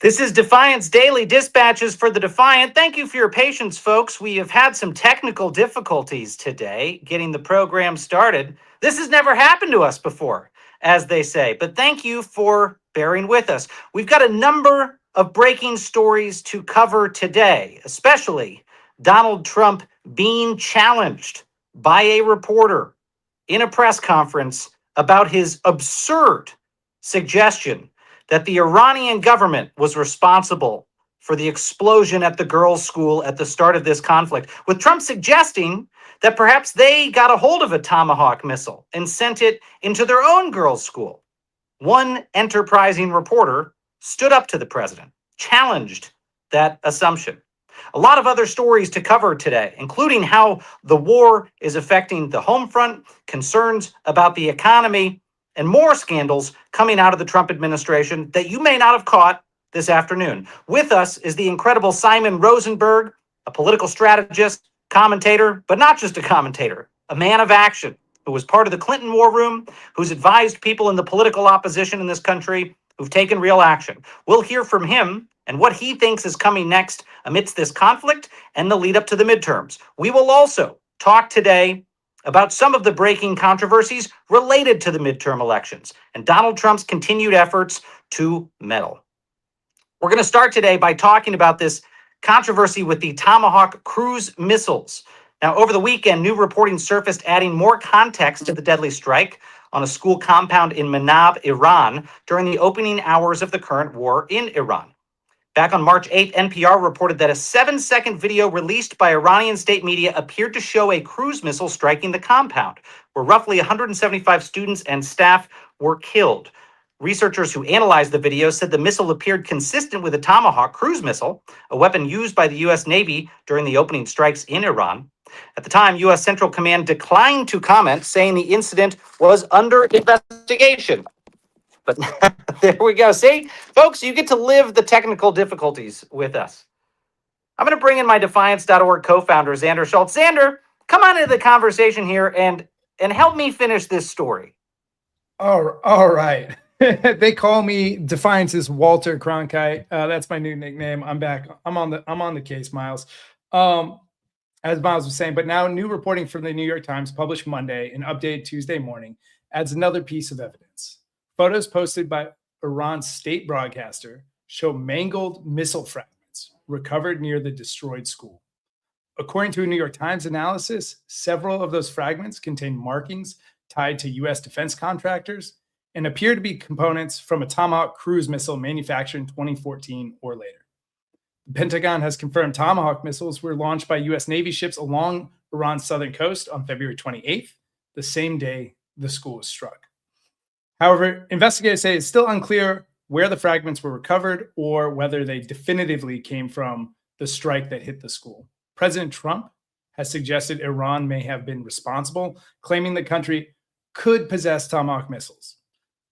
This is Defiance Daily Dispatches for the Defiant. Thank you for your patience, folks. We have had some technical difficulties today getting the program started. This has never happened to us before, as they say, but thank you for bearing with us. We've got a number of breaking stories to cover today, especially Donald Trump being challenged by a reporter in a press conference about his absurd suggestion that the Iranian government was responsible for the explosion at the girls' school at the start of this conflict, with Trump suggesting that perhaps they got a hold of a Tomahawk missile and sent it into their own girls' school. One enterprising reporter stood up to the president, challenged that assumption. A lot of other stories to cover today, including how the war is affecting the home front, concerns about the economy, and more scandals coming out of the Trump administration that you may not have caught this afternoon. With us is the incredible Simon Rosenberg, a political strategist, commentator, but not just a commentator, a man of action who was part of the Clinton war room, who's advised people in the political opposition in this country who've taken real action. We'll hear from him and what he thinks is coming next amidst this conflict and the lead up to the midterms. We will also talk today about some of the breaking controversies related to the midterm elections and Donald Trump's continued efforts to meddle. We're going to start today by talking about this controversy with the Tomahawk cruise missiles. Now, over the weekend, new reporting surfaced adding more context to the deadly strike on a school compound in Minab, Iran, during the opening hours of the current war in Iran. Back on March 8th, NPR reported that a 7-second video released by Iranian state media appeared to show a cruise missile striking the compound, where roughly 175 students and staff were killed. Researchers who analyzed the video said the missile appeared consistent with a Tomahawk cruise missile, a weapon used by the U.S. Navy during the opening strikes in Iran. At the time, U.S. Central Command declined to comment, saying the incident was under investigation. But there we go. See, folks, you get to live the technical difficulties with us. I'm going to bring in my Defiance.org co-founder, Xander Schultz. Xander, come on into the conversation here and help me finish this story. All right. They call me Defiance's Walter Cronkite. That's my new nickname. I'm back. I'm on the case, Miles. As Miles was saying, but now new reporting from the New York Times published Monday and updated Tuesday morning adds another piece of evidence. Photos posted by Iran's state broadcaster show mangled missile fragments recovered near the destroyed school. According to a New York Times analysis, several of those fragments contain markings tied to U.S. defense contractors and appear to be components from a Tomahawk cruise missile manufactured in 2014 or later. The Pentagon has confirmed Tomahawk missiles were launched by U.S. Navy ships along Iran's southern coast on February 28th, the same day the school was struck. However, investigators say it's still unclear where the fragments were recovered or whether they definitively came from the strike that hit the school. President Trump has suggested Iran may have been responsible, claiming the country could possess Tomahawk missiles.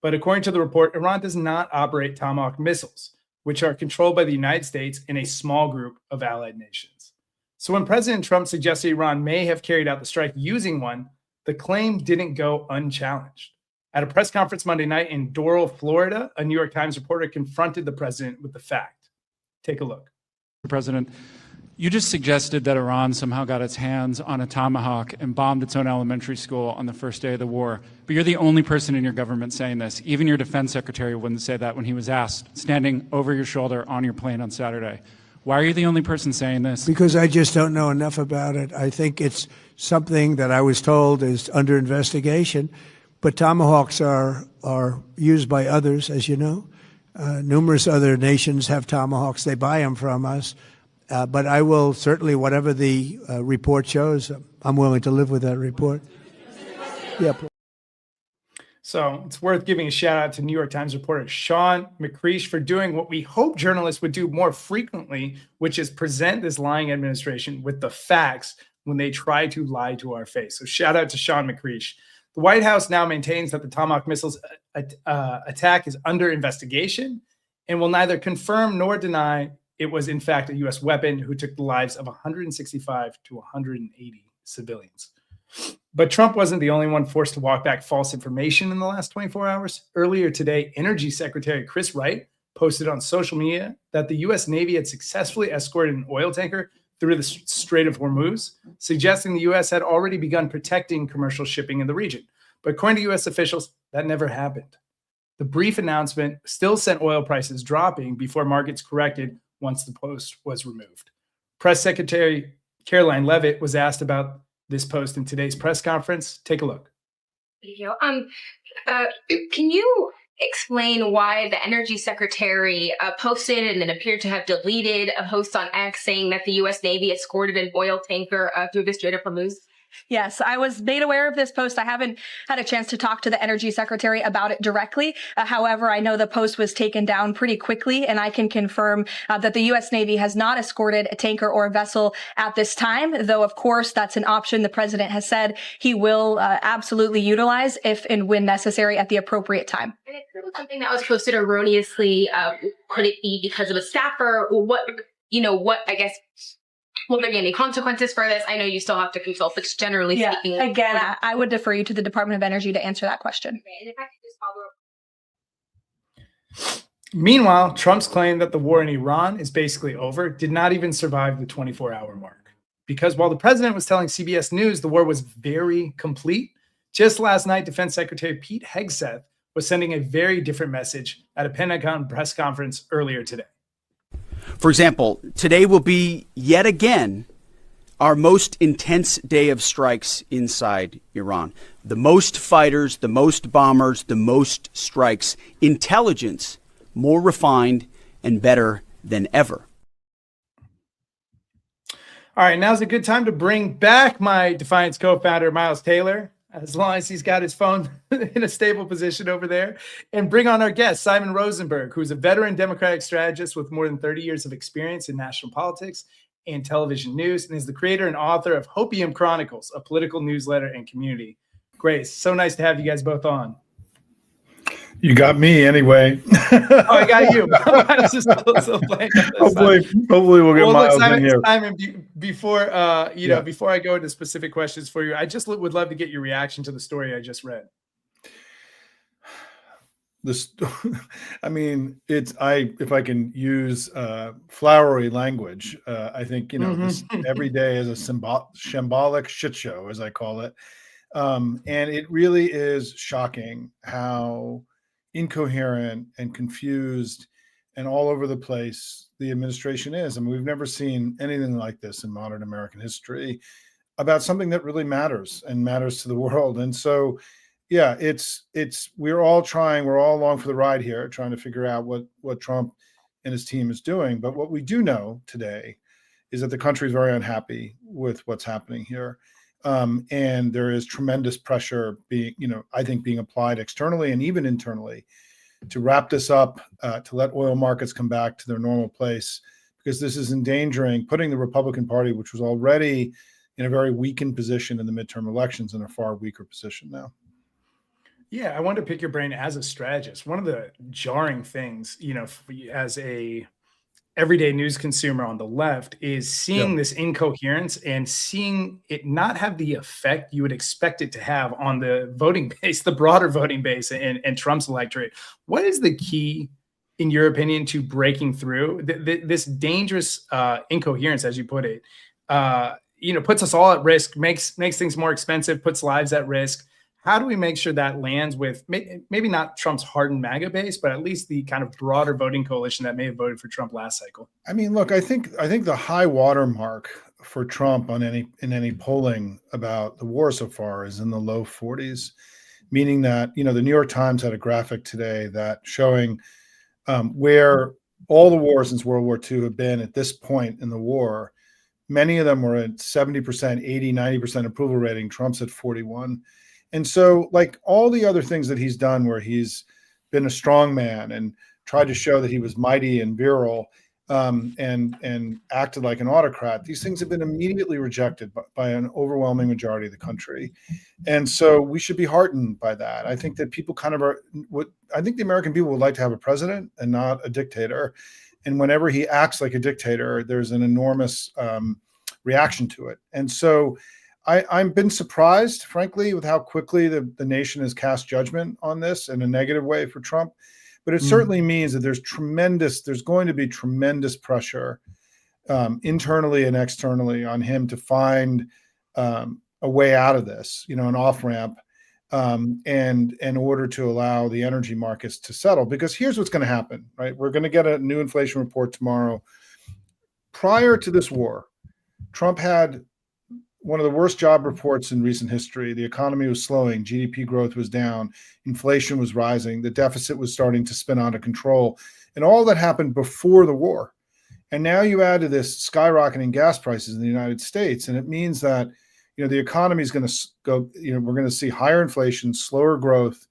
But according to the report, Iran does not operate Tomahawk missiles, which are controlled by the United States and a small group of allied nations. So when President Trump suggested Iran may have carried out the strike using one, the claim didn't go unchallenged. At a press conference Monday night in Doral, Florida, a New York Times reporter confronted the president with the fact. Take a look. President, you just suggested that Iran somehow got its hands on a Tomahawk and bombed its own elementary school on the first day of the war. But you're the only person in your government saying this. Even your defense secretary wouldn't say that when he was asked, standing over your shoulder on your plane on Saturday. Why are you the only person saying this? Because I just don't know enough about it. I think it's something that I was told is under investigation. But Tomahawks are used by others, as you know. Numerous other nations have Tomahawks. They buy them from us. But I will certainly, whatever the report shows, I'm willing to live with that report. Yeah. So it's worth giving a shout out to New York Times reporter Sean McCreesh for doing what we hope journalists would do more frequently, which is present this lying administration with the facts when they try to lie to our face. So shout out to Sean McCreesh. The White House now maintains that the Tomahawk missiles attack is under investigation and will neither confirm nor deny it was in fact a U.S. weapon who took the lives of 165 to 180 civilians. But Trump wasn't the only one forced to walk back false information in the last 24 hours. Earlier today, Energy Secretary Chris Wright posted on social media that the U.S. Navy had successfully escorted an oil tanker through the Strait of Hormuz, suggesting the U.S. had already begun protecting commercial shipping in the region. But according to U.S. officials, that never happened. The brief announcement still sent oil prices dropping before markets corrected once the post was removed. Press Secretary Caroline Leavitt was asked about this post in today's press conference. Take a look. Thank you. Can you explain why the Energy Secretary posted and then appeared to have deleted a post on X saying that the U.S. Navy escorted an oil tanker through the Strait of Hormuz? Yes, I was made aware of this post. I haven't had a chance to talk to the Energy Secretary about it directly. However, I know the post was taken down pretty quickly, and I can confirm that the U.S. Navy has not escorted a tanker or a vessel at this time, though, of course, that's an option the president has said he will absolutely utilize if and when necessary at the appropriate time. And if it was something that was posted erroneously, could it be because of a staffer? Will there be any consequences for this? I know you still have to consult, but generally speaking. Again, I would defer you to the Department of Energy to answer that question. And if I could just follow up. Meanwhile, Trump's claim that the war in Iran is basically over did not even survive the 24-hour mark. Because while the president was telling CBS News the war was very complete, just last night, Defense Secretary Pete Hegseth was sending a very different message at a Pentagon press conference earlier today. For example, today will be yet again our most intense day of strikes inside Iran. The most fighters, the most bombers, the most strikes. Intelligence more refined and better than ever. All right, now's a good time to bring back my Defiance co-founder, Miles Taylor, as long as he's got his phone in a stable position over there, and bring on our guest, Simon Rosenberg, who's a veteran Democratic strategist with more than 30 years of experience in national politics and television news, and is the creator and author of Hopium Chronicles, a political newsletter and community. Grace, so nice to have you guys both on. You got me anyway. Oh, I got you. Hopefully we'll get Miles Simon, in here. Simon, before before I go into specific questions for you, I just would love to get your reaction to the story I just read. If I can use flowery language, I think this every day is a shambolic shit show, as I call it, and it really is shocking how incoherent and confused and all over the place the administration is. I mean, we've never seen anything like this in modern American history about something that really matters and matters to the world. And so, yeah, we're all along for the ride here, trying to figure out what Trump and his team is doing. But what we do know today is that the country is very unhappy with what's happening here. And there is tremendous pressure being applied externally and even internally to wrap this up, to let oil markets come back to their normal place, because this is putting the Republican Party, which was already in a very weakened position in the midterm elections, in a far weaker position now. Yeah, I wanted to pick your brain as a strategist. One of the jarring things, as a everyday news consumer on the left, is seeing this incoherence and seeing it not have the effect you would expect it to have on the voting base, the broader voting base and Trump's electorate. What is the key, in your opinion, to breaking through this dangerous incoherence, as you put it, puts us all at risk, makes things more expensive, puts lives at risk? How do we make sure that lands with maybe not Trump's hardened MAGA base, but at least the kind of broader voting coalition that may have voted for Trump last cycle? I mean, look, I think the high water mark for Trump in any polling about the war so far is in the low 40s, meaning that, the New York Times had a graphic today that showing where all the wars since World War II have been at this point in the war. Many of them were at 70%, 80, 90% approval rating. Trump's at 41. And so, like all the other things that he's done, where he's been a strong man and tried to show that he was mighty and virile, and acted like an autocrat, these things have been immediately rejected by an overwhelming majority of the country. And so we should be heartened by that. I think that people I think the American people would like to have a president and not a dictator. And whenever he acts like a dictator, there's an enormous reaction to it. And so I've been surprised, frankly, with how quickly the nation has cast judgment on this in a negative way for Trump. but it certainly means that there's going to be tremendous pressure internally and externally on him to find a way out of this, an off ramp, and in order to allow the energy markets to settle. Because here's what's going to happen, right? We're going to get a new inflation report tomorrow. Prior to this war, Trump had one of the worst job reports in recent history. The economy was slowing, GDP growth was down, inflation was rising, the deficit was starting to spin out of control, and all that happened before the war. And now you add to this skyrocketing gas prices in the United States, and it means that the economy is going to go. We're going to see higher inflation, slower growth.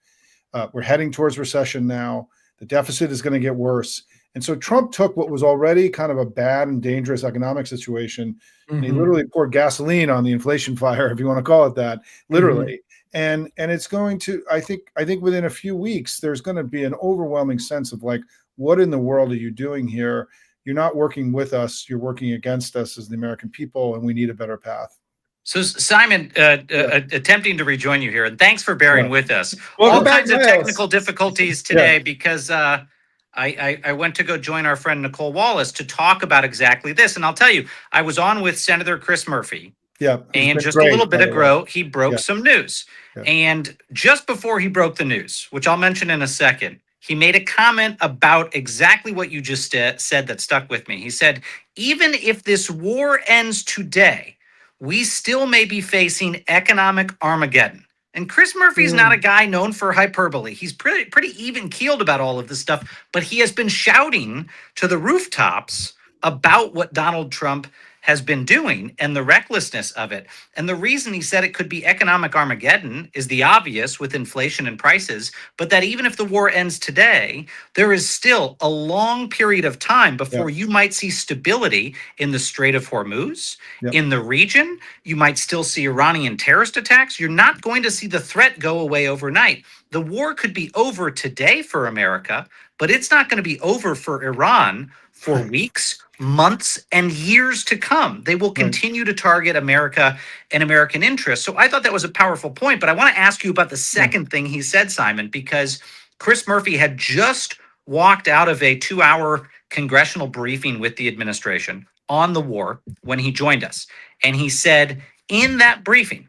We're heading towards recession now. The deficit is going to get worse. And so Trump took what was already kind of a bad and dangerous economic situation, and he literally poured gasoline on the inflation fire, if you want to call it that, literally. And it's going to, I think within a few weeks, there's going to be an overwhelming sense of like, what in the world are you doing here? You're not working with us. You're working against us as the American people, and we need a better path. So, Simon, attempting to rejoin you here, and thanks for bearing with us. Welcome All back, kinds of Miles. technical difficulties today because I went to go join our friend Nicole Wallace to talk about exactly this. And I'll tell you, I was on with Senator Chris Murphy. Yeah. And just a little bit ago, he broke some news. And just before he broke the news, which I'll mention in a second, he made a comment about exactly what you just said that stuck with me. He said, even if this war ends today, we still may be facing economic Armageddon. And Chris Murphy's not a guy known for hyperbole. He's pretty even-keeled about all of this stuff, but he has been shouting to the rooftops about what Donald Trump has been doing and the recklessness of it. And the reason he said it could be economic Armageddon is the obvious with inflation and prices, but that even if the war ends today, there is still a long period of time before you might see stability in the Strait of Hormuz, in the region. You might still see Iranian terrorist attacks. You're not going to see the threat go away overnight. The war could be over today for America, but it's not going to be over for Iran for weeks, months, and years to come. They will continue to target America and American interests. So I thought that was a powerful point, but I want to ask you about the second thing he said, Simon, because Chris Murphy had just walked out of a 2-hour congressional briefing with the administration on the war when he joined us. And he said in that briefing,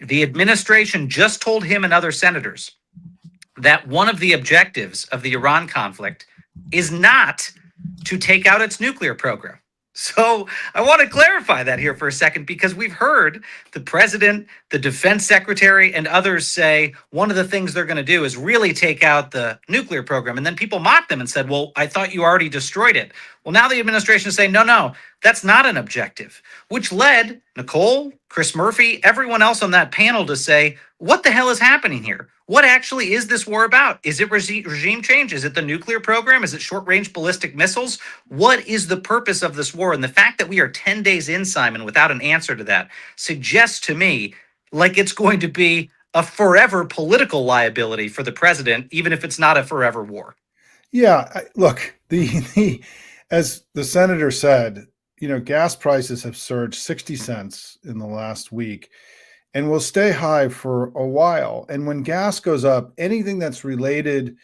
the administration just told him and other senators that one of the objectives of the Iran conflict is not to take out its nuclear program. So I want to clarify that here for a second, because we've heard the president, the defense secretary, and others say one of the things they're going to do is really take out the nuclear program. And then people mocked them and said, well, I thought you already destroyed it. Well, now the administration is saying, no, that's not an objective, which led Nicole, Chris Murphy, everyone else on that panel to say, what the hell is happening here? What actually is this war about? Is it regime change? Is it the nuclear program? Is it short-range ballistic missiles? What is the purpose of this war? And the fact that we are 10 days in, Simon, without an answer to that suggests to me like it's going to be a forever political liability for the president, even if it's not a forever war. Yeah, look, as the senator said, gas prices have surged 60 cents in the last week and will stay high for a while. And when gas goes up, anything that's related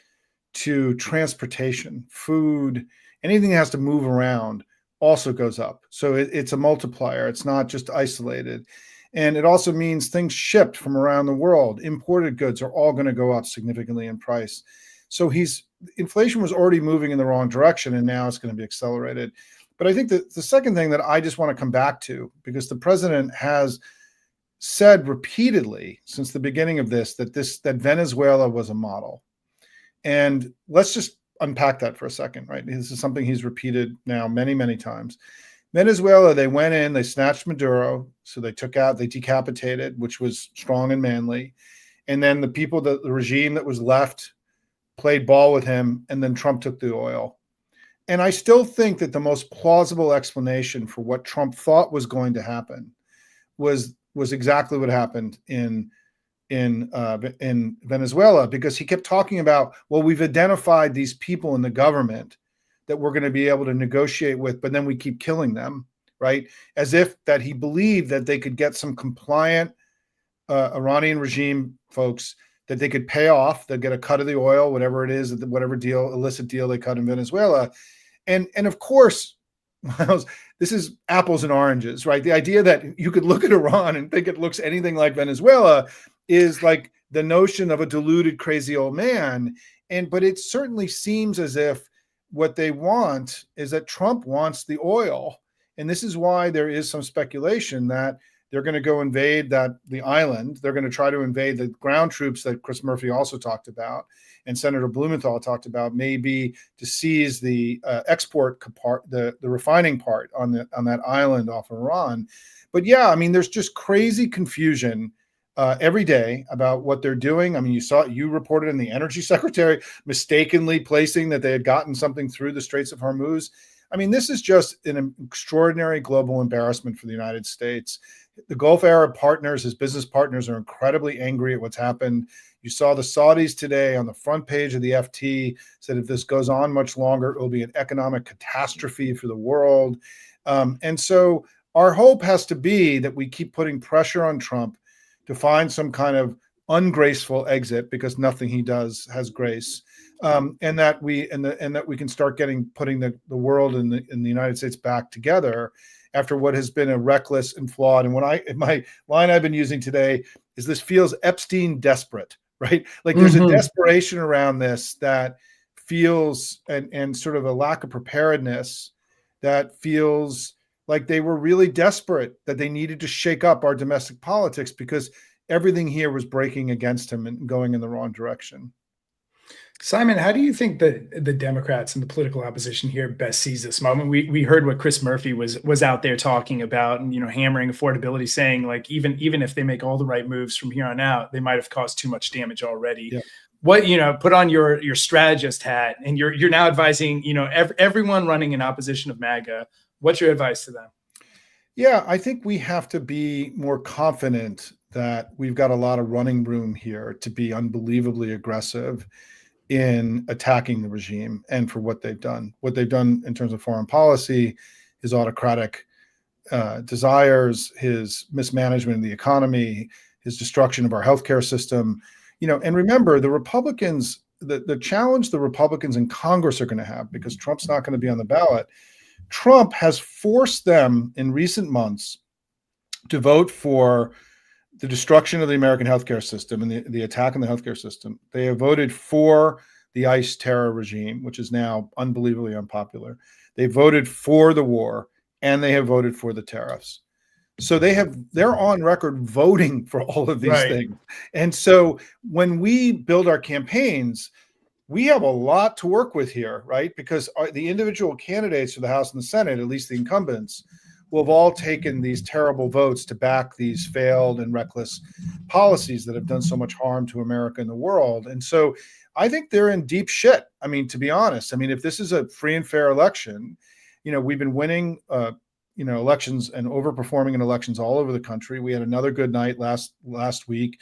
to transportation, food, anything that has to move around also goes up. So it's a multiplier. It's not just isolated. And it also means things shipped from around the world, imported goods, are all going to go up significantly in price. So inflation was already moving in the wrong direction, and now it's going to be accelerated. But I think that the second thing that I just want to come back to, because the president has said repeatedly since the beginning of this that Venezuela was a model. And let's just unpack that for a second, right? This is something he's repeated now many, many times. Venezuela, they went in, they snatched Maduro, so they decapitated, which was strong and manly. And then the regime that was left played ball with him, and then Trump took the oil. And I still think that the most plausible explanation for what Trump thought was going to happen was exactly what happened in Venezuela, because he kept talking about, well, we've identified these people in the government that we're going to be able to negotiate with, but then we keep killing them, right? As if that he believed that they could get some compliant Iranian regime folks that they could pay off. They'll get a cut of the oil, whatever it is, whatever deal, illicit deal they cut in Venezuela. And of course, Miles, this is apples and oranges, right? The idea that you could look at Iran and think it looks anything like Venezuela is like the notion of a deluded, crazy old man. But it certainly seems as if what they want is that Trump wants the oil. And this is why there is some speculation that they're going to go invade the island. They're going to try to invade the ground troops that Chris Murphy also talked about, and Senator Blumenthal talked about, maybe to seize the export part, the refining part on that island off Iran. But yeah, I mean, there's just crazy confusion every day about what they're doing. I mean, you reported in the energy secretary mistakenly placing that they had gotten something through the Straits of Hormuz. I mean, this is just an extraordinary global embarrassment for the United States. The Gulf Arab partners, his business partners, are incredibly angry at what's happened. You saw the Saudis today on the front page of the FT said if this goes on much longer, it will be an economic catastrophe for the world. And so our hope has to be that we keep putting pressure on Trump to find some kind of ungraceful exit, because nothing he does has grace, and that we can start putting the world and the United States back together after what has been a reckless and flawed. And my line I've been using today is, this feels Epstein desperate, right? Like there's a desperation around this that feels, and sort of a lack of preparedness that feels like they were really desperate, that they needed to shake up our domestic politics because everything here was breaking against him and going in the wrong direction. Simon, how do you think that the Democrats and the political opposition here best sees this moment? We heard what Chris Murphy was out there talking about, and hammering affordability, saying like even if they make all the right moves from here on out, they might have caused too much damage already. Yeah. What put on your strategist hat, and you're now advising everyone running in opposition of MAGA. What's your advice to them? Yeah, I think we have to be more confident that we've got a lot of running room here to be unbelievably aggressive in attacking the regime and for what they've done. What they've done in terms of foreign policy, his autocratic desires, his mismanagement of the economy, his destruction of our healthcare system. And remember, the Republicans, the challenge the Republicans in Congress are going to have, because Trump's not going to be on the ballot, Trump has forced them in recent months to vote for the destruction of the American healthcare system and the attack on the healthcare system. They have voted for the ICE terror regime, which is now unbelievably unpopular. They voted for the war, and they have voted for the tariffs. So they're on record voting for all of these things. And so when we build our campaigns, we have a lot to work with here, right? Because the individual candidates for the House and the Senate, at least the incumbents, will have all taken these terrible votes to back these failed and reckless policies that have done so much harm to America and the world. And so I think they're in deep shit. I mean, to be honest, if this is a free and fair election, we've been winning, elections and overperforming in elections all over the country. We had another good night last week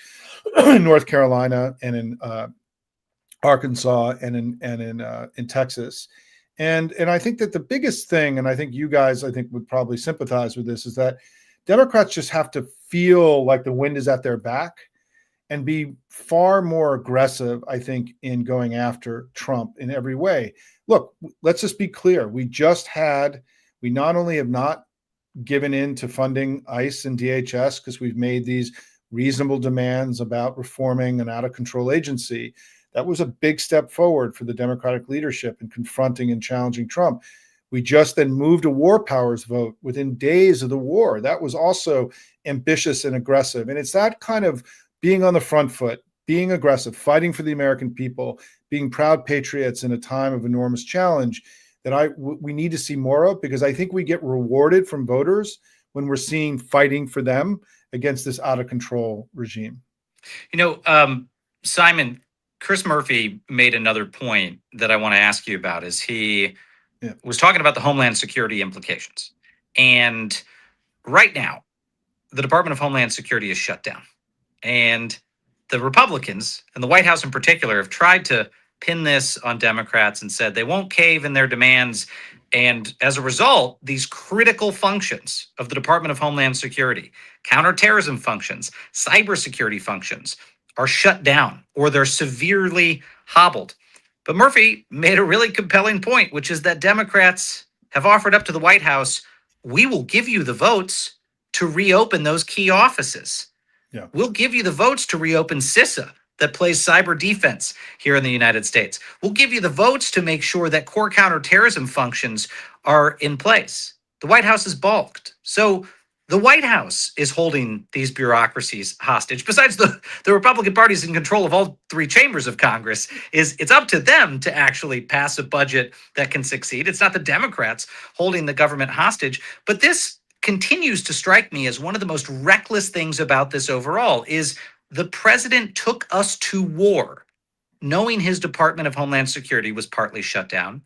in North Carolina and in Arkansas and in Texas. And I think that the biggest thing, and I think you guys, would probably sympathize with this, is that Democrats just have to feel like the wind is at their back and be far more aggressive, I think, in going after Trump in every way. Look, let's just be clear. We not only have not given in to funding ICE and DHS because we've made these reasonable demands about reforming an out-of-control agency. That was a big step forward for the Democratic leadership in confronting and challenging Trump. We just then moved a war powers vote within days of the war. That was also ambitious and aggressive. And it's that kind of being on the front foot, being aggressive, fighting for the American people, being proud patriots in a time of enormous challenge that we need to see more of, because I think we get rewarded from voters when we're seeing fighting for them against this out of control regime. Simon, Chris Murphy made another point that I want to ask you about, is he was talking about the Homeland Security implications. And right now, the Department of Homeland Security is shut down. And the Republicans, and the White House in particular, have tried to pin this on Democrats and said they won't cave in their demands. And as a result, these critical functions of the Department of Homeland Security, counterterrorism functions, cybersecurity functions, are shut down or they're severely hobbled. But Murphy made a really compelling point, which is that Democrats have offered up to the White House, we will give you the votes to reopen those key offices. Yeah. We'll give you the votes to reopen CISA that plays cyber defense here in the United States. We'll give you the votes to make sure that core counterterrorism functions are in place. The White House is balked. So the White House is holding these bureaucracies hostage. Besides the Republican Party's in control of all three chambers of Congress, it's up to them to actually pass a budget that can succeed. It's not the Democrats holding the government hostage. But this continues to strike me as one of the most reckless things about this overall is the president took us to war, knowing his Department of Homeland Security was partly shut down.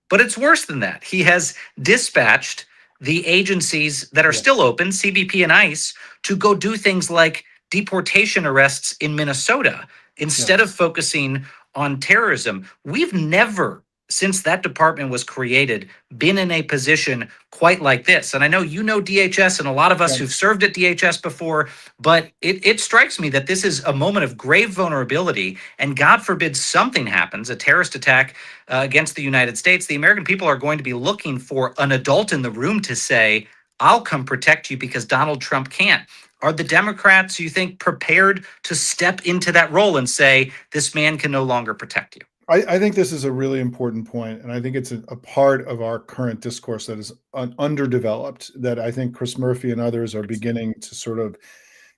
But it's worse than that. He has dispatched the agencies that are still open, CBP and ICE, to go do things like deportation arrests in Minnesota instead of focusing on terrorism. We've never, since that department was created, been in a position quite like this. And I know you know DHS and a lot of us who've served at DHS before, but it strikes me that this is a moment of grave vulnerability. And God forbid something happens, a terrorist attack against the United States, the American people are going to be looking for an adult in the room to say, I'll come protect you because Donald Trump can't. Are the Democrats, you think, prepared to step into that role and say, this man can no longer protect you? I think this is a really important point, and I think it's a part of our current discourse that is underdeveloped, that I think Chris Murphy and others are beginning to sort of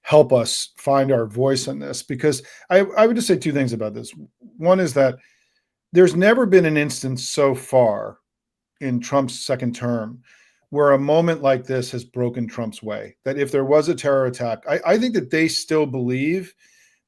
help us find our voice in this. Because I would just say two things about this. One is that there's never been an instance so far in Trump's second term where a moment like this has broken Trump's way, that if there was a terror attack, I think that they still believe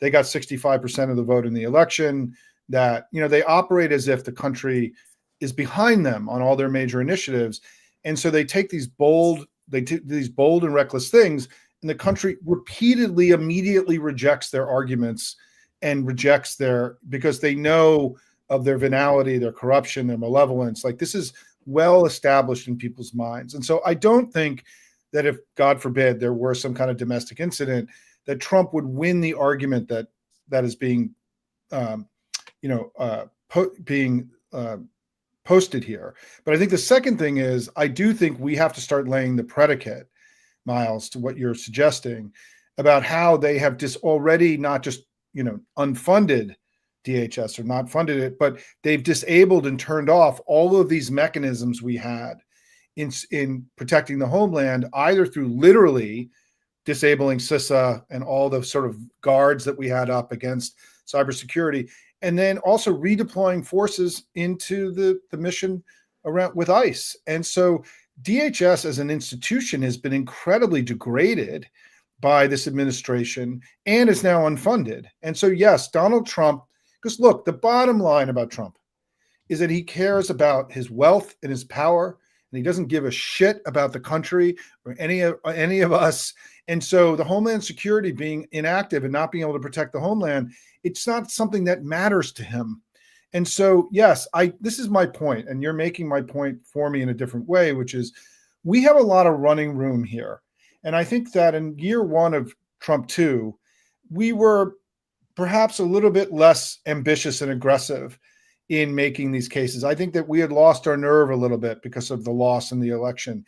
they got 65% of the vote in the election, that, you know, they operate as if the country is behind them on all their major initiatives. And so they take these bold and reckless things, and the country repeatedly, immediately rejects their arguments and rejects because they know of their venality, their corruption, their malevolence. Like, this is well established in people's minds. And so I don't think that if, God forbid, there were some kind of domestic incident, that Trump would win the argument that is being posted here. But I think the second thing is, I do think we have to start laying the predicate, Miles, to what you're suggesting about how they have already not just, unfunded DHS or not funded it, but they've disabled and turned off all of these mechanisms we had in protecting the homeland, either through literally disabling CISA and all the sort of guards that we had up against cybersecurity, and then also redeploying forces into the mission around with ICE. And so DHS as an institution has been incredibly degraded by this administration and is now unfunded. And so, yes, Donald Trump, because look, the bottom line about Trump is that he cares about his wealth and his power, and he doesn't give a shit about the country or any of us. And so the Homeland Security being inactive and not being able to protect the homeland, it's not something that matters to him. And so, yes, this is my point, and you're making my point for me in a different way, which is we have a lot of running room here. And I think that in year one of Trump 2, we were perhaps a little bit less ambitious and aggressive in making these cases. I think that we had lost our nerve a little bit because of the loss in the election.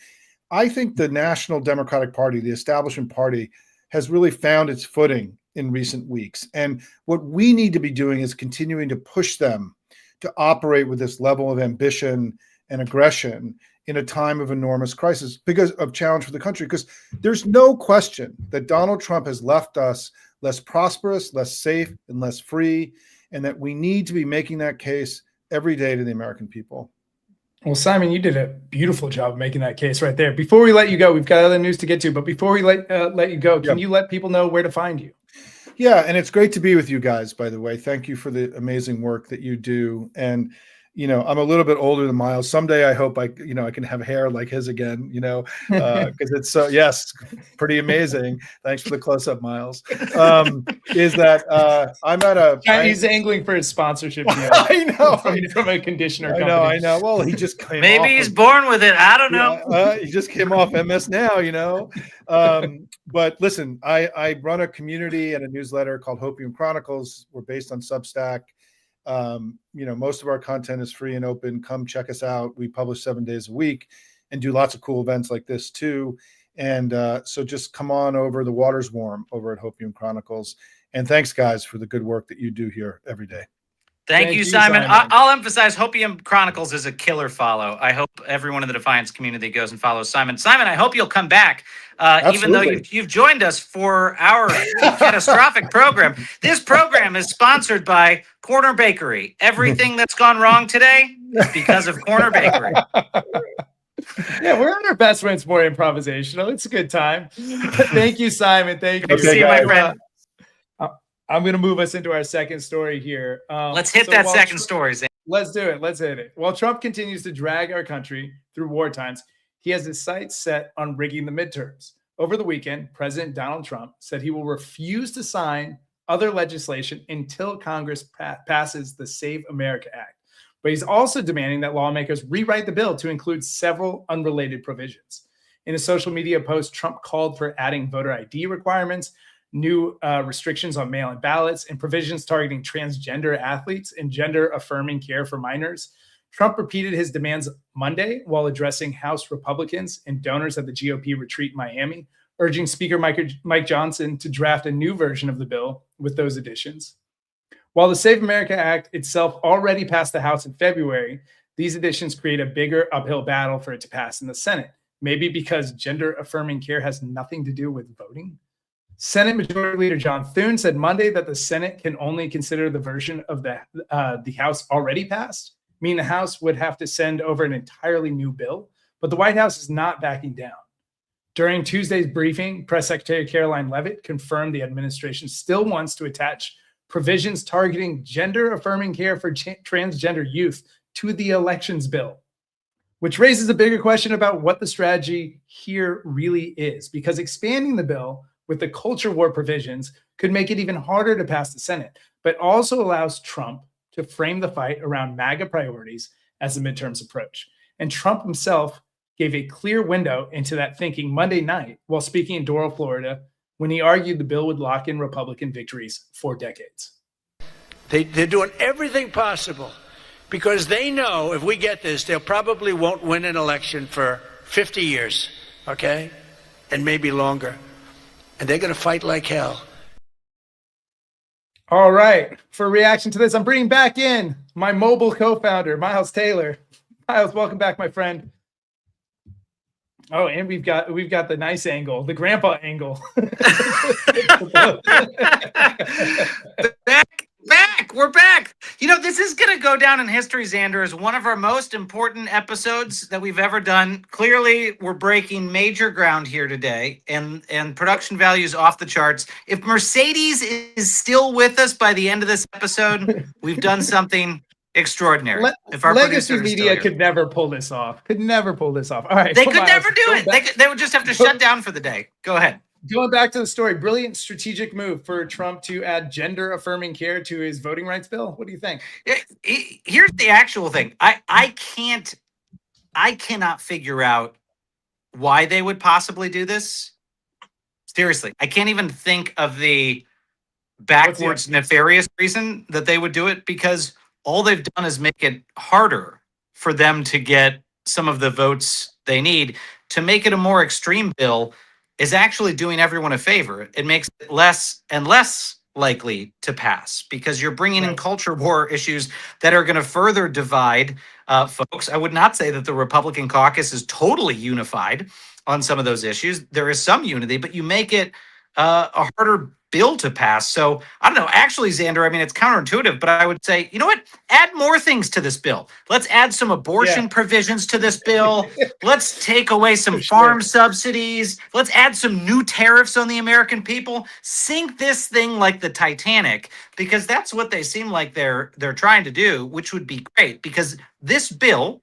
I think the National Democratic Party, the establishment party, has really found its footing in recent weeks. And what we need to be doing is continuing to push them to operate with this level of ambition and aggression in a time of enormous crisis, because of challenge for the country. Because there's no question that Donald Trump has left us less prosperous, less safe, and less free, and that we need to be making that case every day to the American people. Well, Simon, you did a beautiful job making that case right there. Before we let you go, we've got other news to get to, but before we let you go, can you let people know where to find you? Yeah, and it's great to be with you guys, by the way. Thank you for the amazing work that you do. And I'm a little bit older than Miles. Someday I hope I can have hair like his again, because it's yes, pretty amazing. Thanks for the close-up, Miles. Is that I'm at a he's angling for his sponsorship deal. I know from a conditioner company. I know. Well, he just came Maybe he's born with it. I don't know. He just came off MS now, But listen, I run a community and a newsletter called Hopium Chronicles. We're based on Substack. Most of our content is free and open. Come check us out. We publish 7 days a week and do lots of cool events like this too. And so just come on over. The water's warm over at Hopium Chronicles. And thanks, guys, for the good work that you do here every day. Thank you, Simon. I'll emphasize Hopium Chronicles is a killer follow. I hope everyone in the Defiance community goes and follows Simon. Simon, I hope you'll come back, even though you've joined us for our catastrophic program. This program is sponsored by Corner Bakery. Everything that's gone wrong today is because of Corner Bakery. Yeah, we're at our best when it's more improvisational. It's a good time. Thank you, Simon. Thank you. See you, my friend. I'm going to move us into our second story here. Let's hit that second story, Xander. Let's do it. Let's hit it. While Trump continues to drag our country through war times, he has his sights set on rigging the midterms. Over the weekend, President Donald Trump said he will refuse to sign other legislation until Congress passes the Save America Act. But he's also demanding that lawmakers rewrite the bill to include several unrelated provisions. In a social media post, Trump called for adding voter ID requirements, new restrictions on mail-in ballots, and provisions targeting transgender athletes and gender-affirming care for minors. Trump repeated his demands Monday while addressing House Republicans and donors at the GOP retreat in Miami, urging Speaker Mike Johnson to draft a new version of the bill with those additions. While the Save America Act itself already passed the House in February, these additions create a bigger uphill battle for it to pass in the Senate, maybe because gender-affirming care has nothing to do with voting. Senate Majority Leader John Thune said Monday that the Senate can only consider the version of the House already passed, meaning the House would have to send over an entirely new bill, but the White House is not backing down. During Tuesday's briefing, Press Secretary Caroline Leavitt confirmed the administration still wants to attach provisions targeting gender-affirming care for transgender youth to the elections bill, which raises a bigger question about what the strategy here really is, because expanding the bill with the culture war provisions could make it even harder to pass the Senate, but also allows Trump to frame the fight around MAGA priorities as the midterms approach. And Trump himself gave a clear window into that thinking Monday night while speaking in Doral, Florida, when he argued the bill would lock in Republican victories for decades. They're doing everything possible because they know if we get this, they probably won't win an election for 50 years, okay? And maybe longer. And they're going to fight like hell. All right. For a reaction to this, I'm bringing back in my mobile co-founder, Miles Taylor. Miles, welcome back, my friend. Oh, and we've got the nice angle, the grandpa angle. We're back. This is going to go down in history, Xander, as one of our most important episodes that we've ever done. Clearly, we're breaking major ground here today, and production value is off the charts. If Mercedes is still with us by the end of this episode, we've done something extraordinary. If our legacy media could never pull this off. All right. They could never do it. They would just have to shut down for the day. Go ahead. Going back to the story, brilliant strategic move for Trump to add gender-affirming care to his voting rights bill. What do you think? Here's the actual thing. I cannot figure out why they would possibly do this. Seriously, I can't even think of the backwards nefarious reason that they would do it, because all they've done is make it harder for them to get some of the votes they need. To make it a more extreme bill is actually doing everyone a favor. It makes it less and less likely to pass because you're bringing in culture war issues that are going to further divide folks. I would not say that the Republican caucus is totally unified on some of those issues. There is some unity, but you make it a harder bill to pass. So I don't know. Actually, Xander, I mean, it's counterintuitive, but I would say, you know what? Add more things to this bill. Let's add some abortion provisions to this bill. Let's take away some farm subsidies. Let's add some new tariffs on the American people. Sink this thing like the Titanic, because that's what they seem like they're trying to do, which would be great, because this bill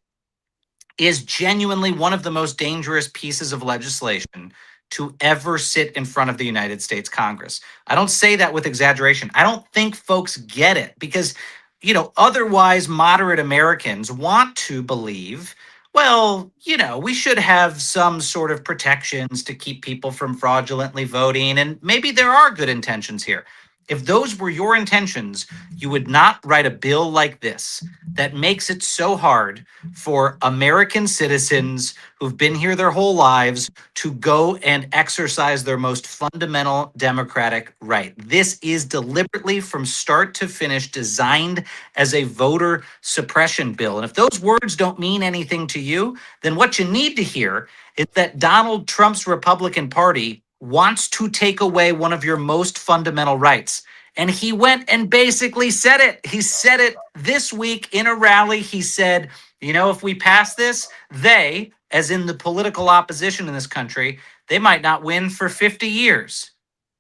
is genuinely one of the most dangerous pieces of legislation to ever sit in front of the United States Congress. I don't say that with exaggeration. I don't think folks get it because, you know, otherwise moderate Americans want to believe, well, you know, we should have some sort of protections to keep people from fraudulently voting. And maybe there are good intentions here. If those were your intentions, you would not write a bill like this that makes it so hard for American citizens who've been here their whole lives to go and exercise their most fundamental democratic right. This is deliberately, from start to finish, designed as a voter suppression bill. And if those words don't mean anything to you, then what you need to hear is that Donald Trump's Republican Party wants to take away one of your most fundamental rights. And he went and basically said it. He said it this week in a rally. He said, you know, if we pass this, they, as in the political opposition in this country, they might not win for 50 years.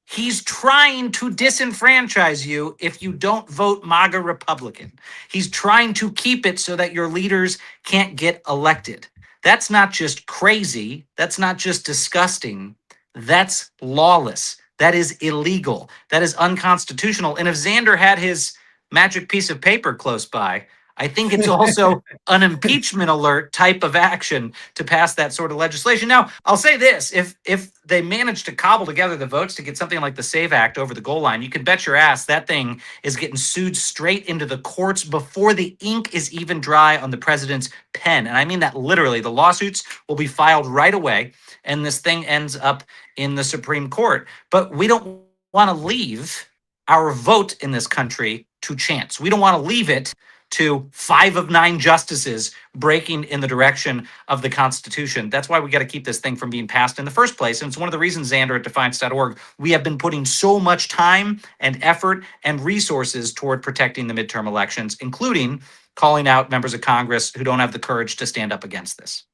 He's trying to disenfranchise you if you don't vote MAGA Republican. He's trying to keep it so that your leaders can't get elected. That's not just crazy. That's not just disgusting. That's lawless. That is illegal. That is unconstitutional. And if Xander had his magic piece of paper close by, I think it's also an impeachment alert type of action to pass that sort of legislation. Now, I'll say this. If they manage to cobble together the votes to get something like the SAVE Act over the goal line, you can bet your ass that thing is getting sued straight into the courts before the ink is even dry on the president's pen. And I mean that literally. The lawsuits will be filed right away, and this thing ends up in the Supreme Court. But we don't want to leave our vote in this country to chance. We don't want to leave it to 5 of 9 justices breaking in the direction of the Constitution. That's why we got to keep this thing from being passed in the first place. And it's one of the reasons, Xander, at defiance.org, we have been putting so much time and effort and resources toward protecting the midterm elections, including calling out members of Congress who don't have the courage to stand up against this.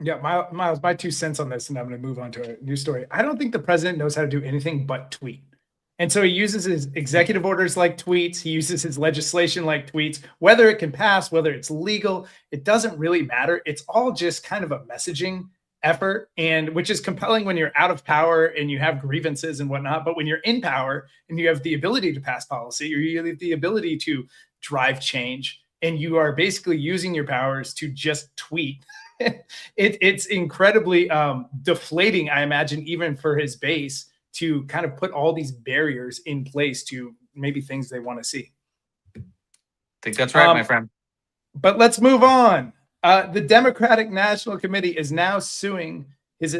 Yeah, Miles, my 2 cents on this, and I'm going to move on to a new story. I don't think the president knows how to do anything but tweet. And so he uses his executive orders like tweets. He uses his legislation like tweets. Whether it can pass, whether it's legal, it doesn't really matter. It's all just kind of a messaging effort, and which is compelling when you're out of power and you have grievances and whatnot. But when you're in power and you have the ability to pass policy, or you have the ability to drive change, and you are basically using your powers to just tweet, it's incredibly deflating, I imagine, even for his base, to kind of put all these barriers in place to maybe things they want to see. I think that's right, my friend. But let's move on. The Democratic National Committee is now suing this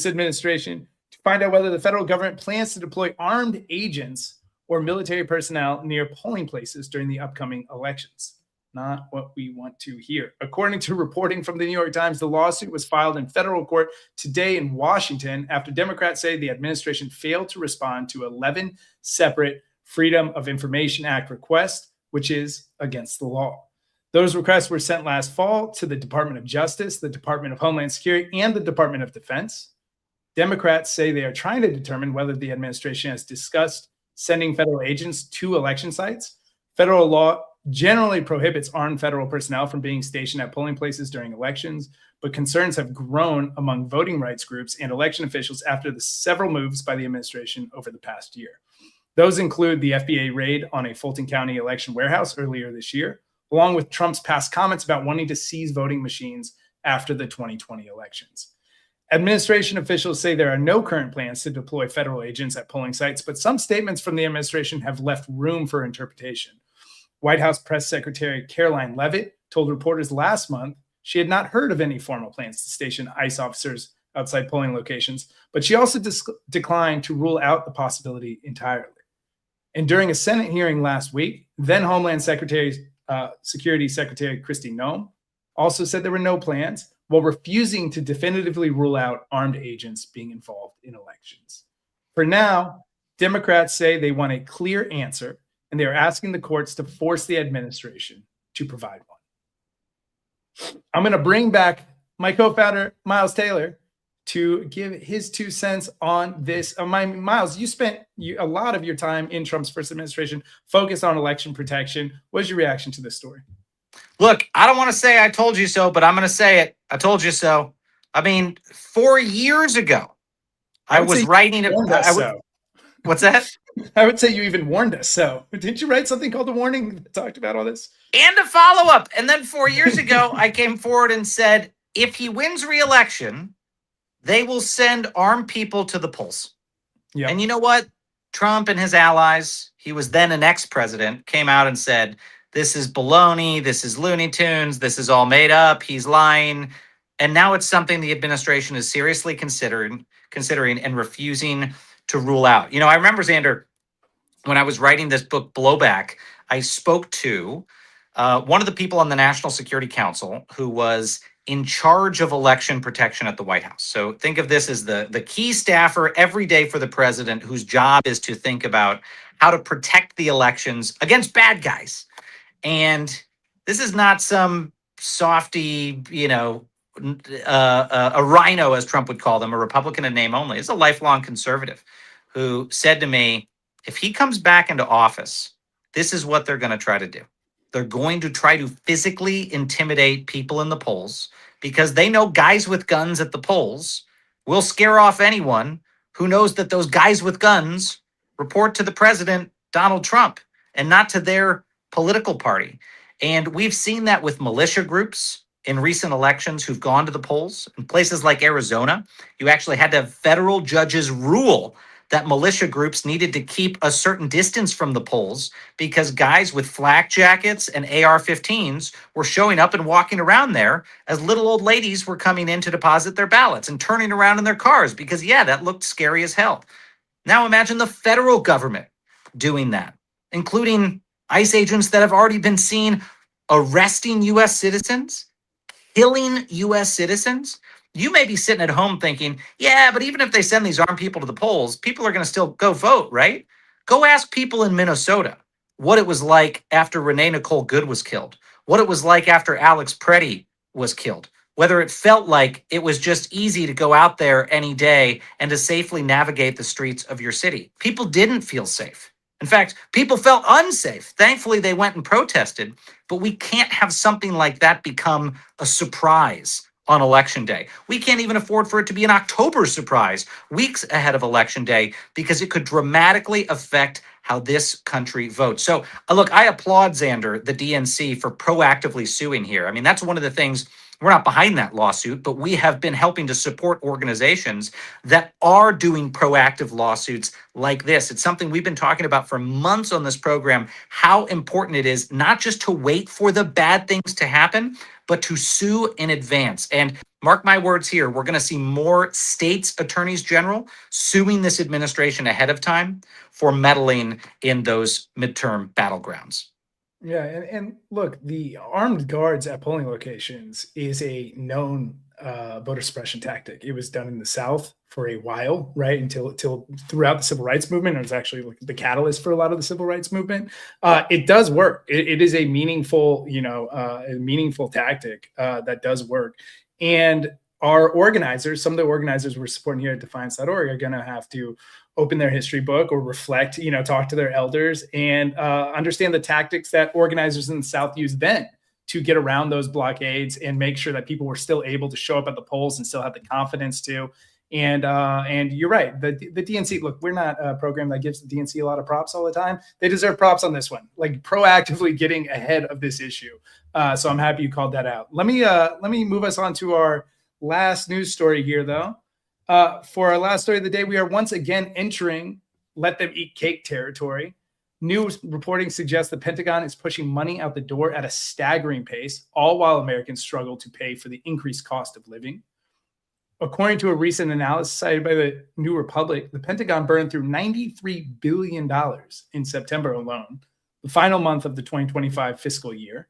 administration to find out whether the federal government plans to deploy armed agents or military personnel near polling places during the upcoming elections. Not what we want to hear. According to reporting from the New York Times, the lawsuit was filed in federal court today in Washington after Democrats say the administration failed to respond to 11 separate Freedom of Information Act requests, which is against the law. Those requests were sent last fall to the Department of Justice, the Department of Homeland Security, and the Department of Defense. Democrats say they are trying to determine whether the administration has discussed sending federal agents to election sites. Federal law generally prohibits armed federal personnel from being stationed at polling places during elections, but concerns have grown among voting rights groups and election officials after the several moves by the administration over the past year. Those include the FBI raid on a Fulton County election warehouse earlier this year, along with Trump's past comments about wanting to seize voting machines after the 2020 elections. Administration officials say there are no current plans to deploy federal agents at polling sites, but some statements from the administration have left room for interpretation. White House Press Secretary Caroline Leavitt told reporters last month she had not heard of any formal plans to station ICE officers outside polling locations, but she also declined to rule out the possibility entirely. And during a Senate hearing last week, then Homeland Security Secretary Kristi Noem also said there were no plans, while refusing to definitively rule out armed agents being involved in elections. For now, Democrats say they want a clear answer, and they are asking the courts to force the administration to provide one. I'm going to bring back my co-founder, Miles Taylor, to give his 2 cents on this. Miles, you spent a lot of your time in Trump's first administration focused on election protection. What's your reaction to this story? Look, I don't want to say I told you so, but I'm going to say it. I told you so. I mean, 4 years ago, I was writing it. What's that? I would say you even warned us. So didn't you write something called The Warning that talked about all this? And a follow-up. And then 4 years ago, I came forward and said, if he wins re-election, they will send armed people to the polls. Yep. And you know what? Trump and his allies, he was then an ex-president, came out and said, this is baloney, this is Looney Tunes, this is all made up, he's lying. And now it's something the administration is seriously considering and refusing to rule out. You know, I remember, Xander, when I was writing this book, Blowback, I spoke to one of the people on the National Security Council who was in charge of election protection at the White House. So think of this as the key staffer every day for the president, whose job is to think about how to protect the elections against bad guys. And this is not some softy, you know, a rhino, as Trump would call them, a Republican in name only. It's a lifelong conservative who said to me, if he comes back into office, this is what they're going to try to do. They're going to try to physically intimidate people in the polls because they know guys with guns at the polls will scare off anyone who knows that those guys with guns report to the president, Donald Trump, and not to their political party. And we've seen that with militia groups in recent elections who've gone to the polls. In places like Arizona, you actually had to have federal judges rule that militia groups needed to keep a certain distance from the polls because guys with flak jackets and AR-15s were showing up and walking around there as little old ladies were coming in to deposit their ballots and turning around in their cars because, yeah, that looked scary as hell. Now imagine the federal government doing that, including ICE agents that have already been seen arresting U.S. citizens, killing U.S. citizens. You may be sitting at home thinking, yeah, but even if they send these armed people to the polls, people are going to still go vote, right? Go ask people in Minnesota what it was like after Renee Nicole Good was killed, what it was like after Alex Preddy was killed, whether it felt like it was just easy to go out there any day and to safely navigate the streets of your city. People didn't feel safe. In fact, people felt unsafe. Thankfully, they went and protested, but we can't have something like that become a surprise on election day. We can't even afford for it to be an October surprise, weeks ahead of election day, because it could dramatically affect how this country votes. So look, I applaud Xander, the DNC, for proactively suing here. I mean, that's one of the things. We're not behind that lawsuit, but we have been helping to support organizations that are doing proactive lawsuits like this. It's something we've been talking about for months on this program, how important it is not just to wait for the bad things to happen, but to sue in advance. And mark my words here, we're going to see more states' attorneys general suing this administration ahead of time for meddling in those midterm battlegrounds. Yeah, and look, the armed guards at polling locations is a known voter suppression tactic. It was done in the South for a while, right? Until throughout the civil rights movement. It was actually like the catalyst for a lot of the civil rights movement. It does work. It is a meaningful, a meaningful tactic that does work. And our organizers, some of the organizers we're supporting here at defiance.org are going to have to open their history book or reflect, talk to their elders and understand the tactics that organizers in the South used then to get around those blockades and make sure that people were still able to show up at the polls and still have the confidence to. And you're right. The DNC, look, we're not a program that gives the DNC a lot of props all the time. They deserve props on this one, like proactively getting ahead of this issue. So I'm happy you called that out. Let me move us on to our last news story here, though. For our last story of the day, we are once again entering let them eat cake territory. New reporting suggests the Pentagon is pushing money out the door at a staggering pace, all while Americans struggle to pay for the increased cost of living. According to a recent analysis cited by the New Republic, the Pentagon burned through $93 billion in September alone, the final month of the 2025 fiscal year.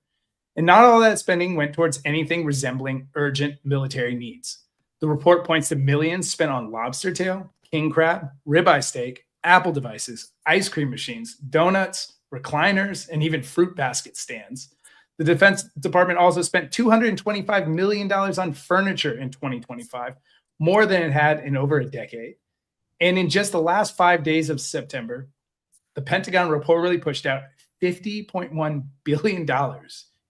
And not all that spending went towards anything resembling urgent military needs. The report points to millions spent on lobster tail, king crab, ribeye steak, Apple devices, ice cream machines, donuts, recliners, and even fruit basket stands. The Defense Department also spent $225 million on furniture in 2025, more than it had in over a decade. And in just the last 5 days of September, the Pentagon reportedly pushed out $50.1 billion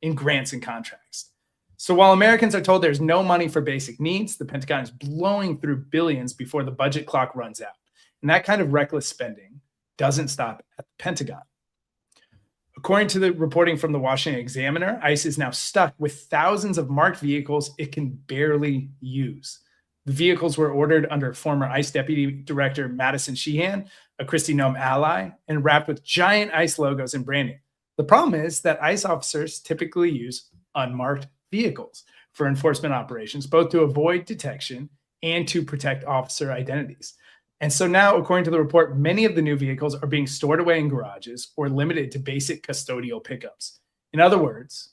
in grants and contracts. So while Americans are told there's no money for basic needs, the Pentagon is blowing through billions before the budget clock runs out. And that kind of reckless spending doesn't stop at the Pentagon. According to the reporting from the Washington Examiner, ICE is now stuck with thousands of marked vehicles it can barely use. The vehicles were ordered under former ICE Deputy Director Madison Sheehan, a Kristi Noem ally, and wrapped with giant ICE logos and branding. The problem is that ICE officers typically use unmarked vehicles for enforcement operations, both to avoid detection and to protect officer identities. And so now, according to the report, many of the new vehicles are being stored away in garages or limited to basic custodial pickups. In other words,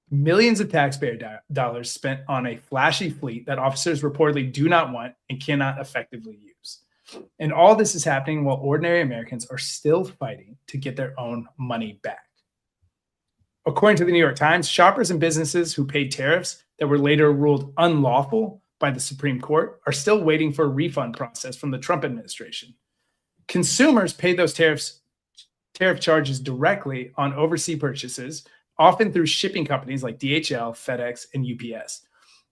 millions of taxpayer dollars spent on a flashy fleet that officers reportedly do not want and cannot effectively use. And all this is happening while ordinary Americans are still fighting to get their own money back. According to the New York Times, shoppers and businesses who paid tariffs that were later ruled unlawful by the Supreme Court are still waiting for a refund process from the Trump administration. Consumers paid those tariff charges directly on overseas purchases, often through shipping companies like DHL, FedEx, and UPS.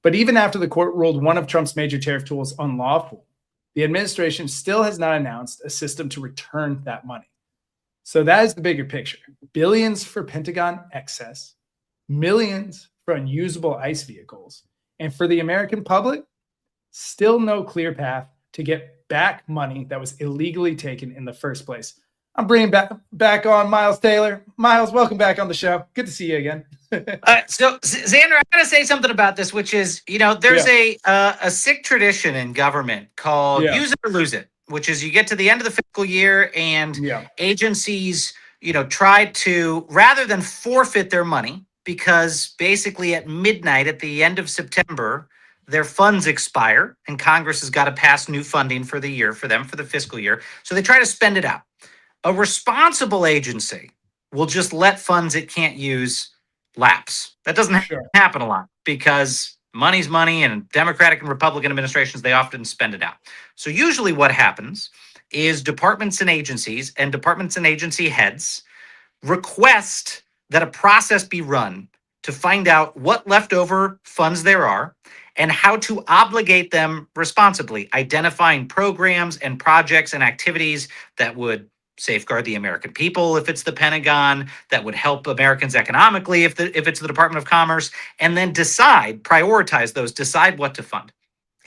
But even after the court ruled one of Trump's major tariff tools unlawful, the administration still has not announced a system to return that money. So that is the bigger picture. Billions for Pentagon excess, millions for unusable ICE vehicles, and for the American public, still no clear path to get back money that was illegally taken in the first place. I'm bringing back on Miles Taylor. Miles, welcome back on the show. Good to see you again. So, Xander, I got to say something about this, which is, there's a sick tradition in government called use it or lose it, which is you get to the end of the fiscal year and agencies, try to, rather than forfeit their money, because basically at midnight at the end of September, their funds expire and Congress has got to pass new funding for the year for them for the fiscal year. So they try to spend it out. A responsible agency will just let funds it can't use lapse. That doesn't happen a lot because money's money, and Democratic and Republican administrations, they often spend it out. So usually what happens is departments and agencies and departments and agency heads request that a process be run to find out what leftover funds there are and how to obligate them responsibly, identifying programs and projects and activities that would safeguard the American people if it's the Pentagon, that would help Americans economically if it's the Department of Commerce, and then prioritize those, decide what to fund.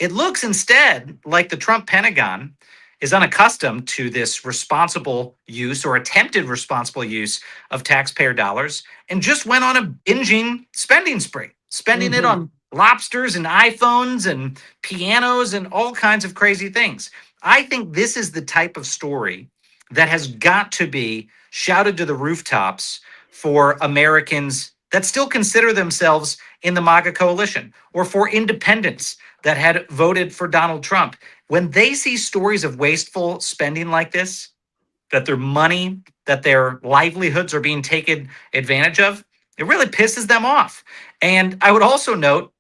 It looks instead like the Trump Pentagon is unaccustomed to this responsible use or attempted responsible use of taxpayer dollars and just went on a binging spending spree, spending it on lobsters and iPhones and pianos and all kinds of crazy things. I think this is the type of story that has got to be shouted to the rooftops for Americans that still consider themselves in the MAGA coalition, or for independents that had voted for Donald Trump. When they see stories of wasteful spending like this, that their money, that their livelihoods are being taken advantage of, it really pisses them off. And I would also note,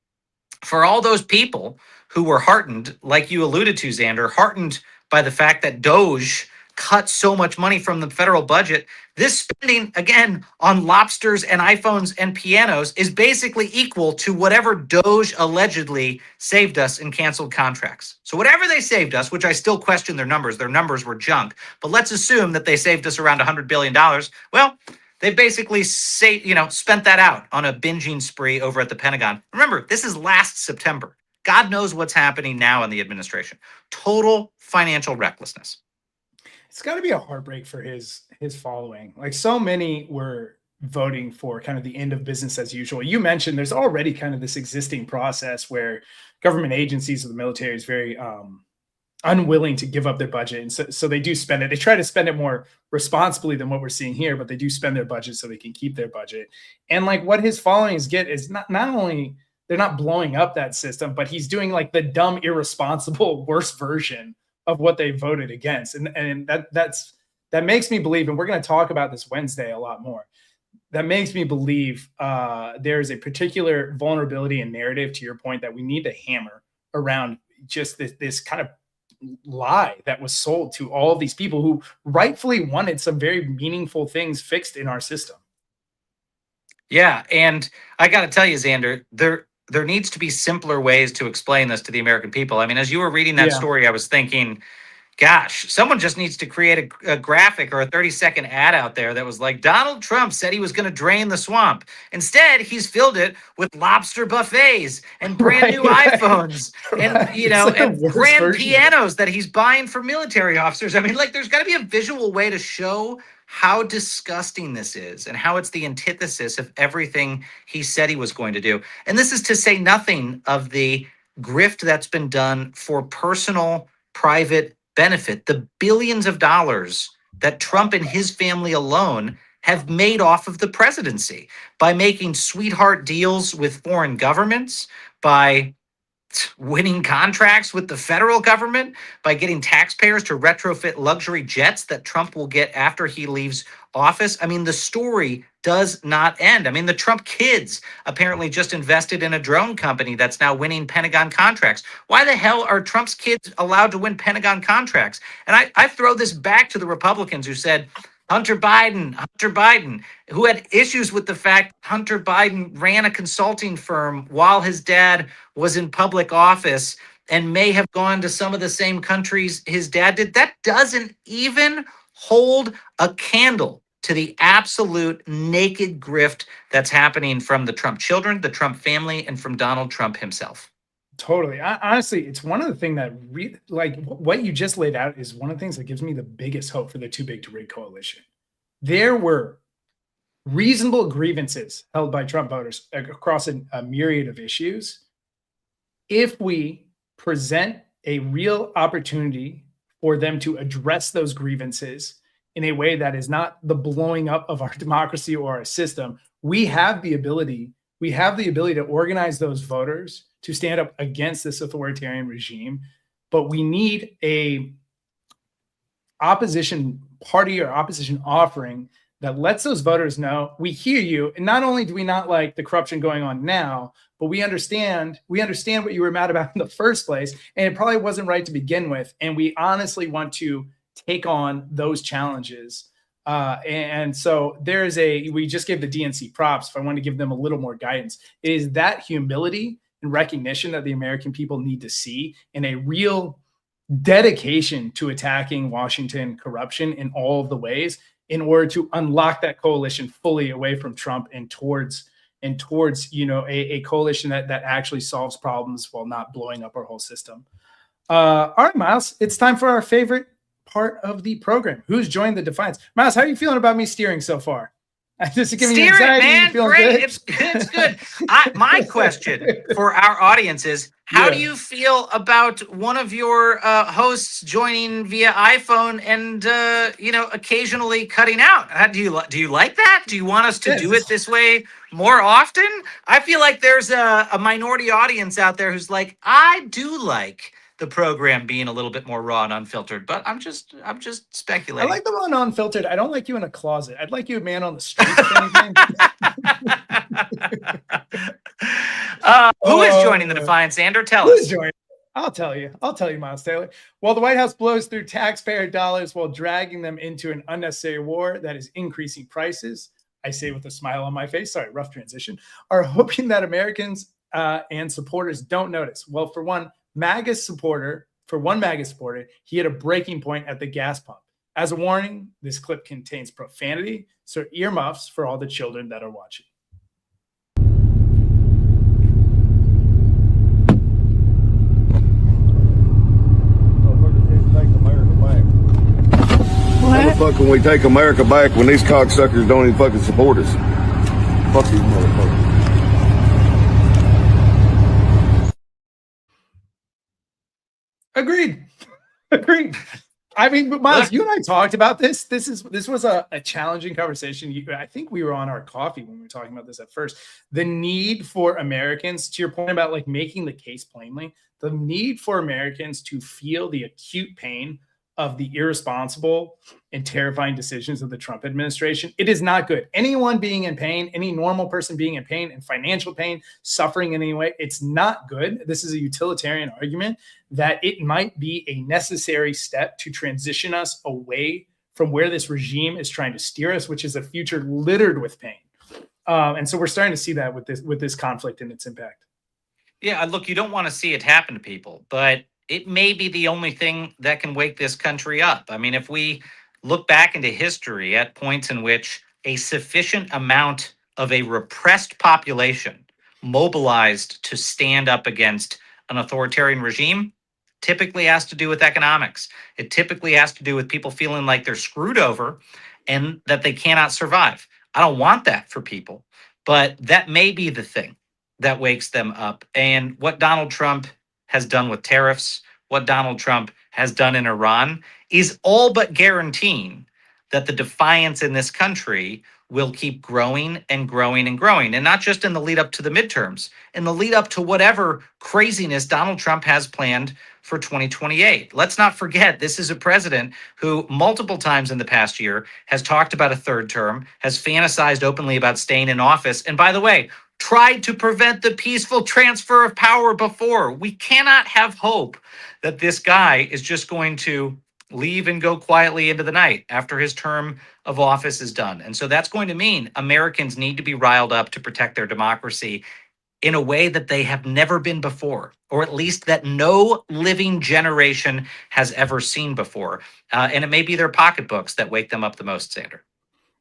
for all those people who were heartened, like you alluded to, Xander, heartened by the fact that DOJ cut so much money from the federal budget, this spending, again, on lobsters and iPhones and pianos is basically equal to whatever DOJ allegedly saved us in canceled contracts. So whatever they saved us, which I still question their numbers were junk, but let's assume that they saved us around $100 billion. Well, they basically spent that out on a binging spree over at the Pentagon. Remember, this is last September. God knows what's happening now in the administration. Total financial recklessness. It's got to be a heartbreak for his following. Like, so many were voting for kind of the end of business as usual. You mentioned there's already kind of this existing process where government agencies or the military is very unwilling to give up their budget. And so they do spend it. They try to spend it more responsibly than what we're seeing here, but they do spend their budget so they can keep their budget. And like what his followings get is not only they're not blowing up that system, but he's doing like the dumb, irresponsible, worst version of what they voted against. And that makes me believe, and we're going to talk about this Wednesday a lot more, that makes me believe there's a particular vulnerability and narrative, to your point, that we need to hammer around just this kind of lie that was sold to all of these people who rightfully wanted some very meaningful things fixed in our system. Yeah, and I got to tell you, Xander, there needs to be simpler ways to explain this to the American people. I mean, as you were reading that story, I was thinking, gosh, someone just needs to create a graphic or a 30-second ad out there that was like, Donald Trump said he was going to drain the swamp. Instead, he's filled it with lobster buffets and brand new iPhones and, you know, and grand pianos that he's buying for military officers. I mean, like, there's got to be a visual way to show how disgusting this is and how it's the antithesis of everything he said he was going to do. And this is to say nothing of the grift that's been done for personal, private benefit, the billions of dollars that Trump and his family alone have made off of the presidency by making sweetheart deals with foreign governments, by winning contracts with the federal government, by getting taxpayers to retrofit luxury jets that Trump will get after he leaves office. I mean, the story does not end. I mean, the Trump kids apparently just invested in a drone company that's now winning Pentagon contracts. Why the hell are Trump's kids allowed to win Pentagon contracts? And I throw this back to the Republicans who said, Hunter Biden, who had issues with the fact Hunter Biden ran a consulting firm while his dad was in public office and may have gone to some of the same countries his dad did. That doesn't even hold a candle to the absolute naked grift that's happening from the Trump children, the Trump family, and from Donald Trump himself. Totally. Honestly, it's one of the things that like what you just laid out is one of the things that gives me the biggest hope for the Too Big to Rig coalition. There were reasonable grievances held by Trump voters across a myriad of issues. If we present a real opportunity for them to address those grievances in a way that is not the blowing up of our democracy or our system, we have the ability to organize those voters to stand up against this authoritarian regime. But we need a opposition party or opposition offering that lets those voters know we hear you. And not only do we not like the corruption going on now, but we understand what you were mad about in the first place. And it probably wasn't right to begin with. And we honestly want to take on those challenges. And so we just gave the DNC props. If I want to give them a little more guidance, it is that humility and recognition that the American people need to see, and a real dedication to attacking Washington corruption in all of the ways in order to unlock that coalition fully away from Trump and towards a coalition that actually solves problems while not blowing up our whole system. All right, Miles, it's time for our favorite part of the program. Who's joined the Defiance? Miles, how are you feeling about me steering so far? Just giving you anxiety, man. Great. Good? It's good. My question for our audience is, how do you feel about one of your hosts joining via iPhone and occasionally cutting out? Do you like that? Do you want us to do it this way more often? I feel like there's a minority audience out there who's like, I do like the program being a little bit more raw and unfiltered, but I'm just speculating. I like the raw and unfiltered. I don't like you in a closet. I'd like you a man on the street. If anything. Who is joining the Defiance, Xander? Tell us. I'll tell you, Miles Taylor. While the White House blows through taxpayer dollars while dragging them into an unnecessary war that is increasing prices, I say with a smile on my face, sorry, rough transition, are hoping that Americans and supporters don't notice. Well, for one MAGA supporter, he hit a breaking point at the gas pump. As a warning, this clip contains profanity, so earmuffs for all the children that are watching. How the fuck can we take America back when these cocksuckers don't even fucking support us? Fuck these motherfuckers. Agreed. I mean, but Miles, you and I talked about this. This was a challenging conversation. I think we were on our coffee when we were talking about this at first. The need for Americans, to your point about like making the case plainly, the need for Americans to feel the acute pain of the irresponsible and terrifying decisions of the Trump administration. It is not good. Anyone being in pain, any normal person being in pain and financial pain, suffering in any way, it's not good. This is a utilitarian argument that it might be a necessary step to transition us away from where this regime is trying to steer us, which is a future littered with pain. And so we're starting to see that with this conflict and its impact. Yeah, look, you don't want to see it happen to people, but it may be the only thing that can wake this country up. I mean, if we look back into history at points in which a sufficient amount of a repressed population mobilized to stand up against an authoritarian regime, typically has to do with economics. It typically has to do with people feeling like they're screwed over and that they cannot survive. I don't want that for people, but that may be the thing that wakes them up. And what Donald Trump has done with tariffs, what Donald Trump has done in Iran, is all but guaranteeing that the defiance in this country will keep growing and growing and growing. And not just in the lead up to the midterms, in the lead up to whatever craziness Donald Trump has planned for 2028. Let's not forget, this is a president who multiple times in the past year has talked about a third term, has fantasized openly about staying in office. And by the way, tried to prevent the peaceful transfer of power before. We cannot have hope that this guy is just going to leave and go quietly into the night after his term of office is done. And so that's going to mean Americans need to be riled up to protect their democracy in a way that they have never been before, or at least that no living generation has ever seen before. And it may be their pocketbooks that wake them up the most, Xander.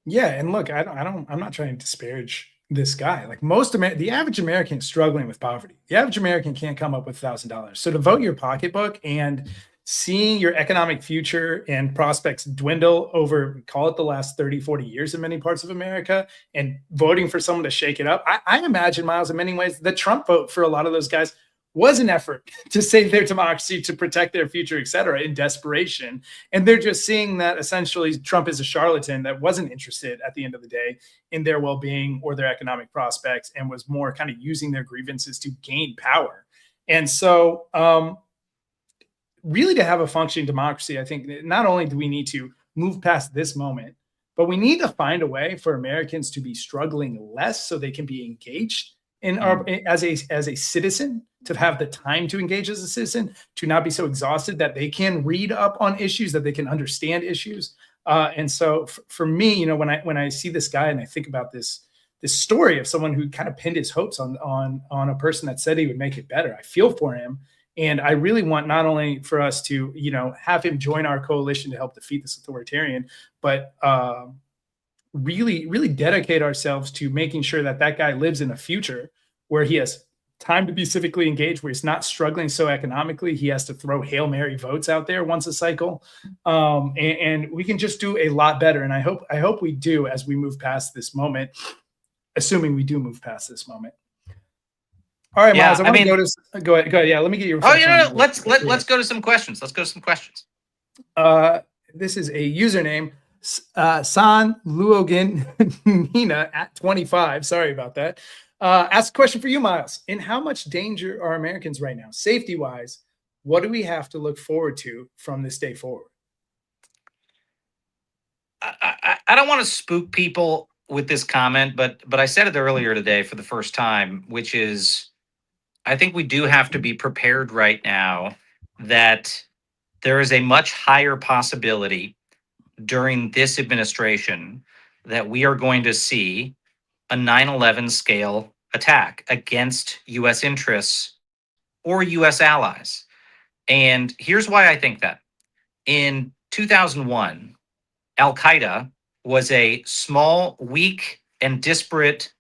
Yeah, and look, I'm not trying to disparage this guy. Like the average American is struggling with poverty. The average American can't come up with $1,000. So to vote your pocketbook and seeing your economic future and prospects dwindle over, call it the last 30, 40 years in many parts of America, and voting for someone to shake it up. I imagine, Miles, in many ways, the Trump vote for a lot of those guys was an effort to save their democracy, to protect their future, et cetera, in desperation. And they're just seeing that essentially Trump is a charlatan that wasn't interested at the end of the day in their well-being or their economic prospects, and was more kind of using their grievances to gain power. And so really to have a functioning democracy, I think not only do we need to move past this moment, but we need to find a way for Americans to be struggling less so they can be engaged in our, as a citizen, to have the time to engage as a citizen, to not be so exhausted that they can read up on issues, that they can understand issues. And so for me, you know, when I see this guy and I think about this story of someone who kind of pinned his hopes on a person that said he would make it better, I feel for him. And I really want not only for us to, you know, have him join our coalition to help defeat this authoritarian, but really dedicate ourselves to making sure that that guy lives in a future where he has time to be civically engaged, where he's not struggling so economically he has to throw Hail Mary votes out there once a cycle. And we can just do a lot better. And I hope we do as we move past this moment, assuming we do move past this moment. All right, Miles, I want to go ahead. Yeah, let me get your reflection. Oh, yeah, let's go to some questions. Let's go to some questions. This is a username, San Luogan Nina at 25. Sorry about that. Ask a question for you, Miles. In how much danger are Americans right now, safety-wise? What do we have to look forward to from this day forward? I don't want to spook people with this comment, but I said it earlier today for the first time, which is I think we do have to be prepared right now that there is a much higher possibility during this administration that we are going to see a 9/11 scale attack against U.S. interests or U.S. allies. And here's why I think that. In 2001, Al-Qaeda was a small, weak, and disparate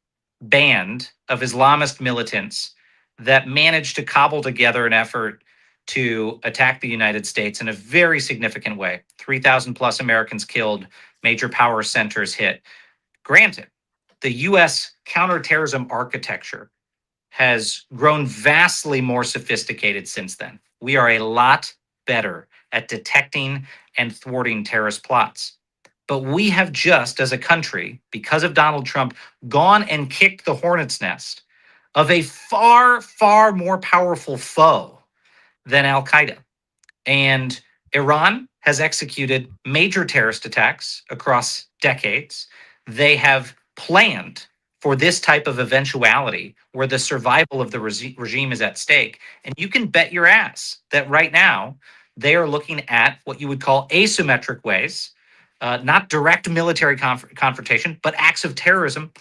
band of Islamist militants that managed to cobble together an effort to attack the United States in a very significant way. 3,000 plus Americans killed, major power centers hit. Granted, the U.S. counterterrorism architecture has grown vastly more sophisticated since then. We are a lot better at detecting and thwarting terrorist plots. But we have just, as a country, because of Donald Trump, gone and kicked the hornet's nest of a far, far more powerful foe than Al Qaeda. And Iran has executed major terrorist attacks across decades. They have planned for this type of eventuality where the survival of the regime is at stake. And you can bet your ass that right now they are looking at what you would call asymmetric ways, not direct military confrontation, but acts of terrorism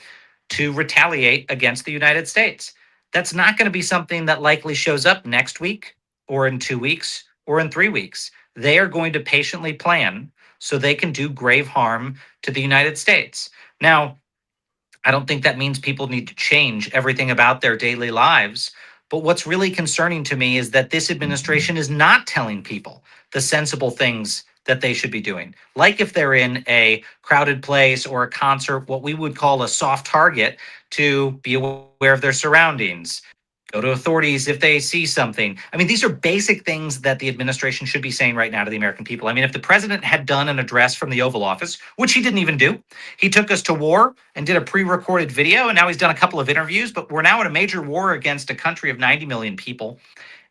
to retaliate against the United States. That's not going to be something that likely shows up next week or in 2 weeks or in 3 weeks. They are going to patiently plan so they can do grave harm to the United States. Now, I don't think that means people need to change everything about their daily lives. But what's really concerning to me is that this administration is not telling people the sensible things that they should be doing. Like if they're in a crowded place or a concert, what we would call a soft target, to be aware of their surroundings, go to authorities if they see something. I mean, these are basic things that the administration should be saying right now to the American people. I mean, if the president had done an address from the Oval Office, which he didn't even do, he took us to war and did a pre-recorded video, and now he's done a couple of interviews, but we're now in a major war against a country of 90 million people,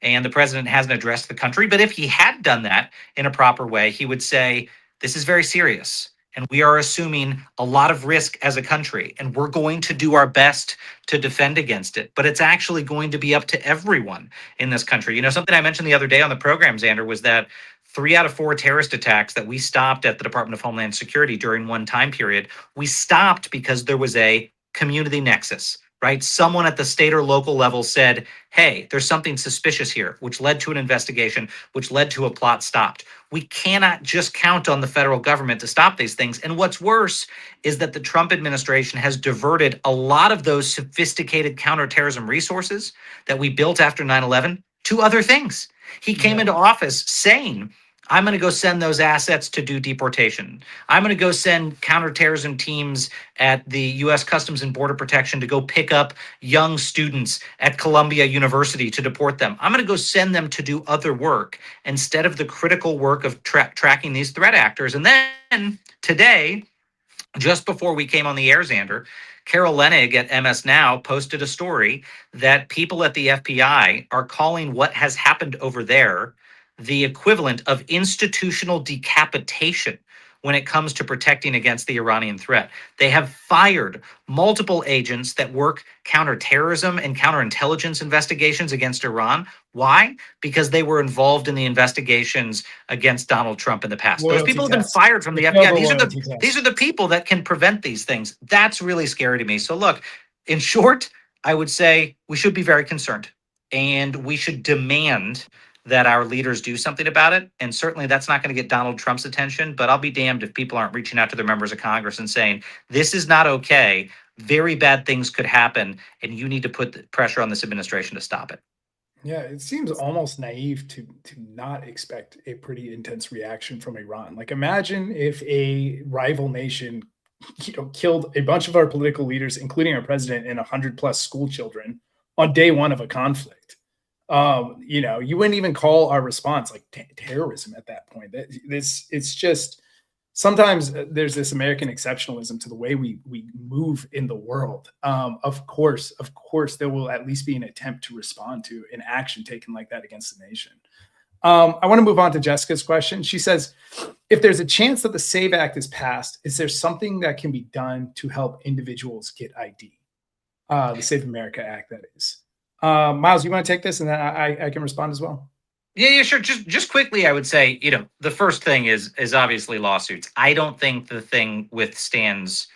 and the president hasn't addressed the country. But if he had done that in a proper way, he would say, this is very serious. And we are assuming a lot of risk as a country, and we're going to do our best to defend against it. But it's actually going to be up to everyone in this country. You know, something I mentioned the other day on the program, Xander, was that 3 out of 4 terrorist attacks that we stopped at the Department of Homeland Security during one time period, we stopped because there was a community nexus, right? Someone at the state or local level said, hey, there's something suspicious here, which led to an investigation, which led to a plot stopped. We cannot just count on the federal government to stop these things. And what's worse is that the Trump administration has diverted a lot of those sophisticated counterterrorism resources that we built after 9/11 to other things. He came into office saying, I'm going to go send those assets to do deportation. I'm going to go send counterterrorism teams at the U.S. Customs and Border Protection to go pick up young students at Columbia University to deport them. I'm going to go send them to do other work instead of the critical work of tracking these threat actors. And then today, just before we came on the air, Xander, Carol Leonnig at MS Now posted a story that people at the FBI are calling what has happened over there the equivalent of institutional decapitation when it comes to protecting against the Iranian threat. They have fired multiple agents that work counterterrorism and counterintelligence investigations against Iran. Why? Because they were involved in the investigations against Donald Trump in the past. Those people have been fired from the FBI. These are the people that can prevent these things. That's really scary to me. So look, in short, I would say we should be very concerned, and we should demand that our leaders do something about it. And certainly that's not going to get Donald Trump's attention, but I'll be damned if people aren't reaching out to their members of Congress and saying, this is not okay. Very bad things could happen, and you need to put the pressure on this administration to stop it. Yeah, it seems almost naive to not expect a pretty intense reaction from Iran. Like, imagine if a rival nation, killed a bunch of our political leaders, including our president, and 100+ school children on day one of a conflict. You wouldn't even call our response like terrorism at that point. It's just sometimes there's this American exceptionalism to the way we move in the world. Of course, there will at least be an attempt to respond to an action taken like that against the nation. I want to move on to Jessica's question. She says, if there's a chance that the SAVE Act is passed, is there something that can be done to help individuals get ID? The Save America Act, that is. Miles, you want to take this, and then I can respond as well? Yeah, sure. Just quickly, I would say, the first thing is obviously lawsuits. I don't think the thing withstands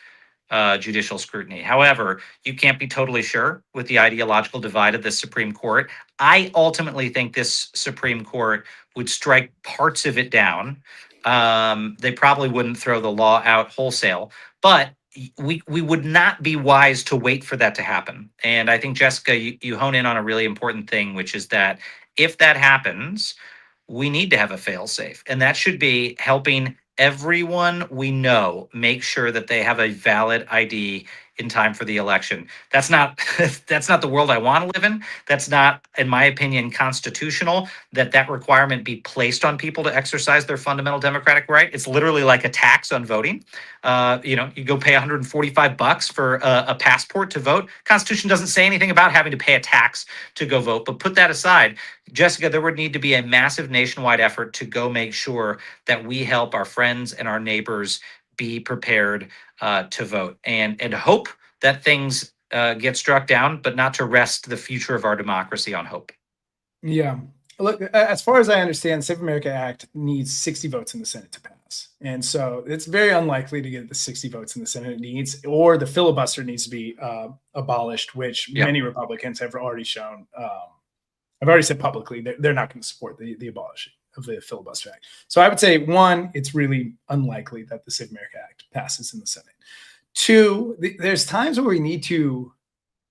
judicial scrutiny. However, you can't be totally sure with the ideological divide of the Supreme Court. I ultimately think this Supreme Court would strike parts of it down. They probably wouldn't throw the law out wholesale, but we would not be wise to wait for that to happen. And I think, Jessica, you hone in on a really important thing, which is that if that happens, we need to have a fail-safe. And that should be helping everyone we know make sure that they have a valid ID in time for the election. That's not that's not the world I want to live in. That's not, in my opinion, constitutional that requirement be placed on people to exercise their fundamental democratic right. It's literally like a tax on voting. You go pay $145 for a passport to vote. Constitution doesn't say anything about having to pay a tax to go vote. But put that aside, Jessica, there would need to be a massive nationwide effort to go make sure that we help our friends and our neighbors be prepared to vote, and hope that things get struck down, but not to rest the future of our democracy on hope. Yeah. Look, as far as I understand, the Save America Act needs 60 votes in the Senate to pass. And so it's very unlikely to get the 60 votes in the Senate it needs, or the filibuster needs to be abolished, which many Republicans have already shown. I've already said publicly they're not going to support the abolishing of the filibuster act. So I would say, one, it's really unlikely that the Save America Act passes in the Senate. Two, there's times where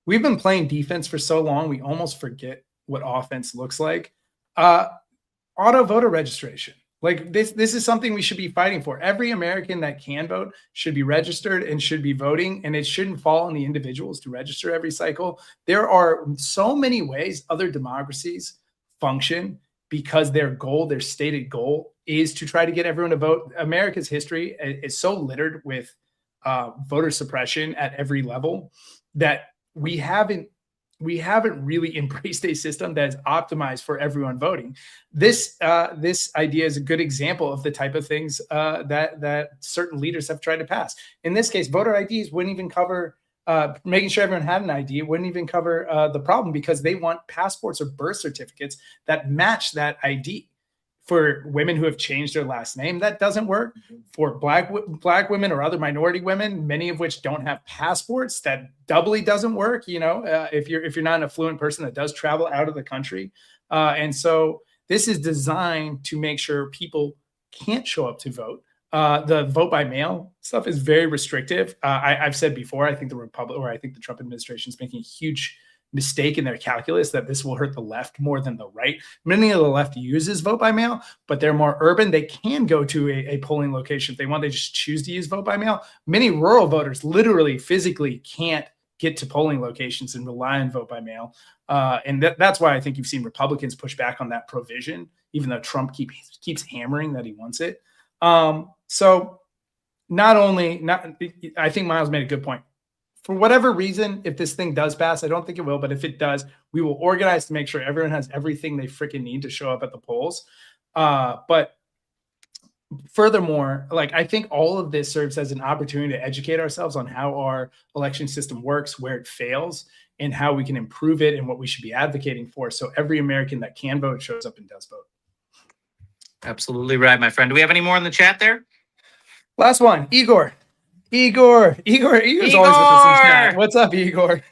we've been playing defense for so long, we almost forget what offense looks like. Auto voter registration. Like this is something we should be fighting for. Every American that can vote should be registered and should be voting, and it shouldn't fall on the individuals to register every cycle. There are so many ways other democracies function because their stated goal is to try to get everyone to vote. America's history is so littered with voter suppression at every level that we haven't really embraced a system that is optimized for everyone voting. This idea is a good example of the type of things that certain leaders have tried to pass. In this case, voter IDs wouldn't even cover making sure everyone had an ID. It wouldn't even cover the problem because they want passports or birth certificates that match that ID. For women who have changed their last name, that doesn't work. For black women or other minority women, many of which don't have passports, that doubly doesn't work. If you're not an affluent person that does travel out of the country, and so this is designed to make sure people can't show up to vote. The vote by mail stuff is very restrictive. I've said before, I think the Trump administration is making a huge mistake in their calculus that this will hurt the left more than the right. Many of the left uses vote by mail, but they're more urban. They can go to a polling location if they want. They just choose to use vote by mail. Many rural voters literally physically can't get to polling locations and rely on vote by mail. And that's why I think you've seen Republicans push back on that provision, even though Trump keeps hammering that he wants it. So I think Miles made a good point. For whatever reason, if this thing does pass, I don't think it will, but if it does, we will organize to make sure everyone has everything they freaking need to show up at the polls. But furthermore, I think all of this serves as an opportunity to educate ourselves on how our election system works, where it fails, and how we can improve it and what we should be advocating for. So every American that can vote shows up and does vote. Absolutely right, my friend. Do we have any more in the chat there? Last one, Igor's always with us in chat. What's up, Igor?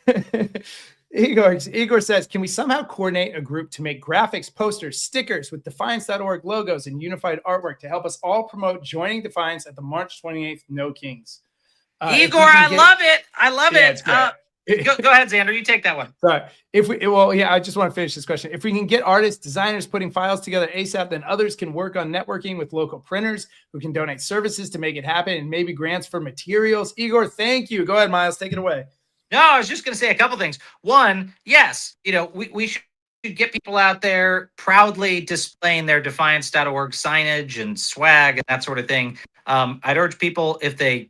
Igor says, can we somehow coordinate a group to make graphics, posters, stickers with Defiance.org logos and unified artwork to help us all promote joining Defiance at the March 28th No Kings? Igor, I love it. I love it. Go ahead, Xander. You take that one. Sorry. I just want to finish this question. If we can get artists, designers putting files together ASAP, then others can work on networking with local printers who can donate services to make it happen and maybe grants for materials. Igor, thank you. Go ahead, Miles. Take it away. No, I was just going to say a couple things. One, yes, we should get people out there proudly displaying their Defiance.org signage and swag and that sort of thing. I'd urge people, if they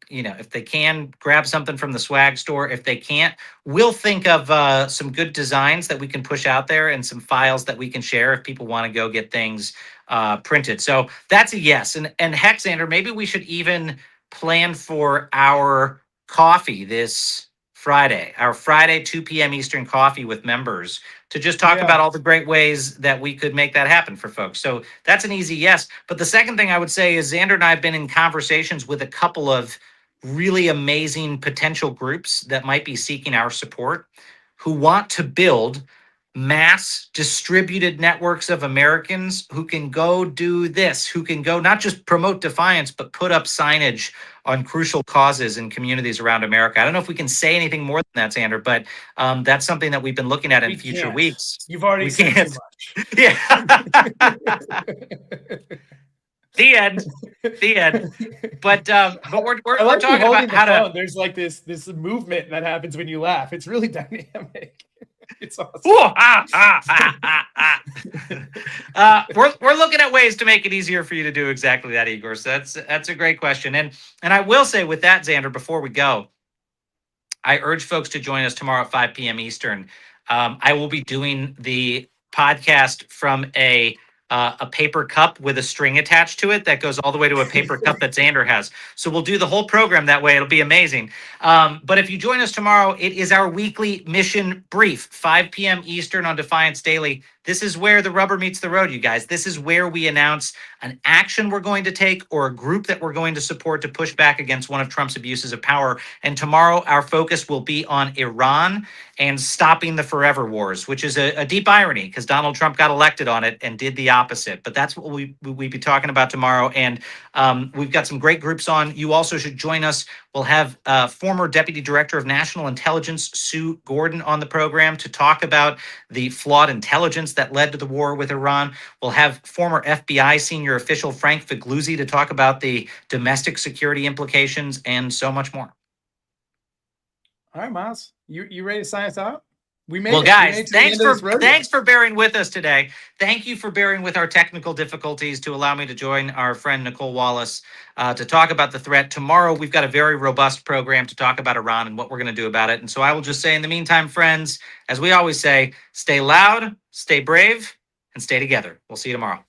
can, grab something from the swag store. If they can't, we'll think of some good designs that we can push out there and some files that we can share if people want to go get things printed. So that's a yes. And heck, Xander, maybe we should even plan for our coffee this Friday, our Friday 2 p.m. Eastern coffee with members to just talk about all the great ways that we could make that happen for folks. So that's an easy yes. But the second thing I would say is Xander and I have been in conversations with a couple of really amazing potential groups that might be seeking our support who want to build mass distributed networks of Americans who can go do this, who can go not just promote Defiance, but put up signage on crucial causes in communities around America. I don't know if we can say anything more than that, Xander, but that's something that we've been looking at in future weeks. You've already said too much. Yeah. The end. The end. But we're I like you talking holding about the how phone. to. There's like this movement that happens when you laugh. It's really dynamic. It's awesome. We're looking at ways to make it easier for you to do exactly that, Igor. So that's a great question. And I will say with that, Xander, before we go, I urge folks to join us tomorrow at 5 p.m. Eastern. I will be doing the podcast from a paper cup with a string attached to it that goes all the way to a paper cup that Xander has. So we'll do the whole program that way. It'll be amazing. But if you join us tomorrow, it is our weekly mission brief, 5 p.m. Eastern on Defiance Daily. This is where the rubber meets the road, you guys. This is where we announce an action we're going to take or a group that we're going to support to push back against one of Trump's abuses of power. And tomorrow, our focus will be on Iran and stopping the forever wars, which is a deep irony because Donald Trump got elected on it and did the opposite. But that's what we be talking about tomorrow. And we've got some great groups on. You also should join us. We'll have former Deputy Director of National Intelligence, Sue Gordon, on the program to talk about the flawed intelligence that led to the war with Iran. We'll have former FBI senior official Frank Figluzzi to talk about the domestic security implications and so much more. All right, Miles, you ready to sign us out? We made Well, it. guys, thanks for bearing with us today. Thank you for bearing with our technical difficulties to allow me to join our friend Nicole Wallace to talk about the threat. Tomorrow, we've got a very robust program to talk about Iran and what we're going to do about it. And so I will just say in the meantime, friends, as we always say, stay loud, stay brave, and stay together. We'll see you tomorrow.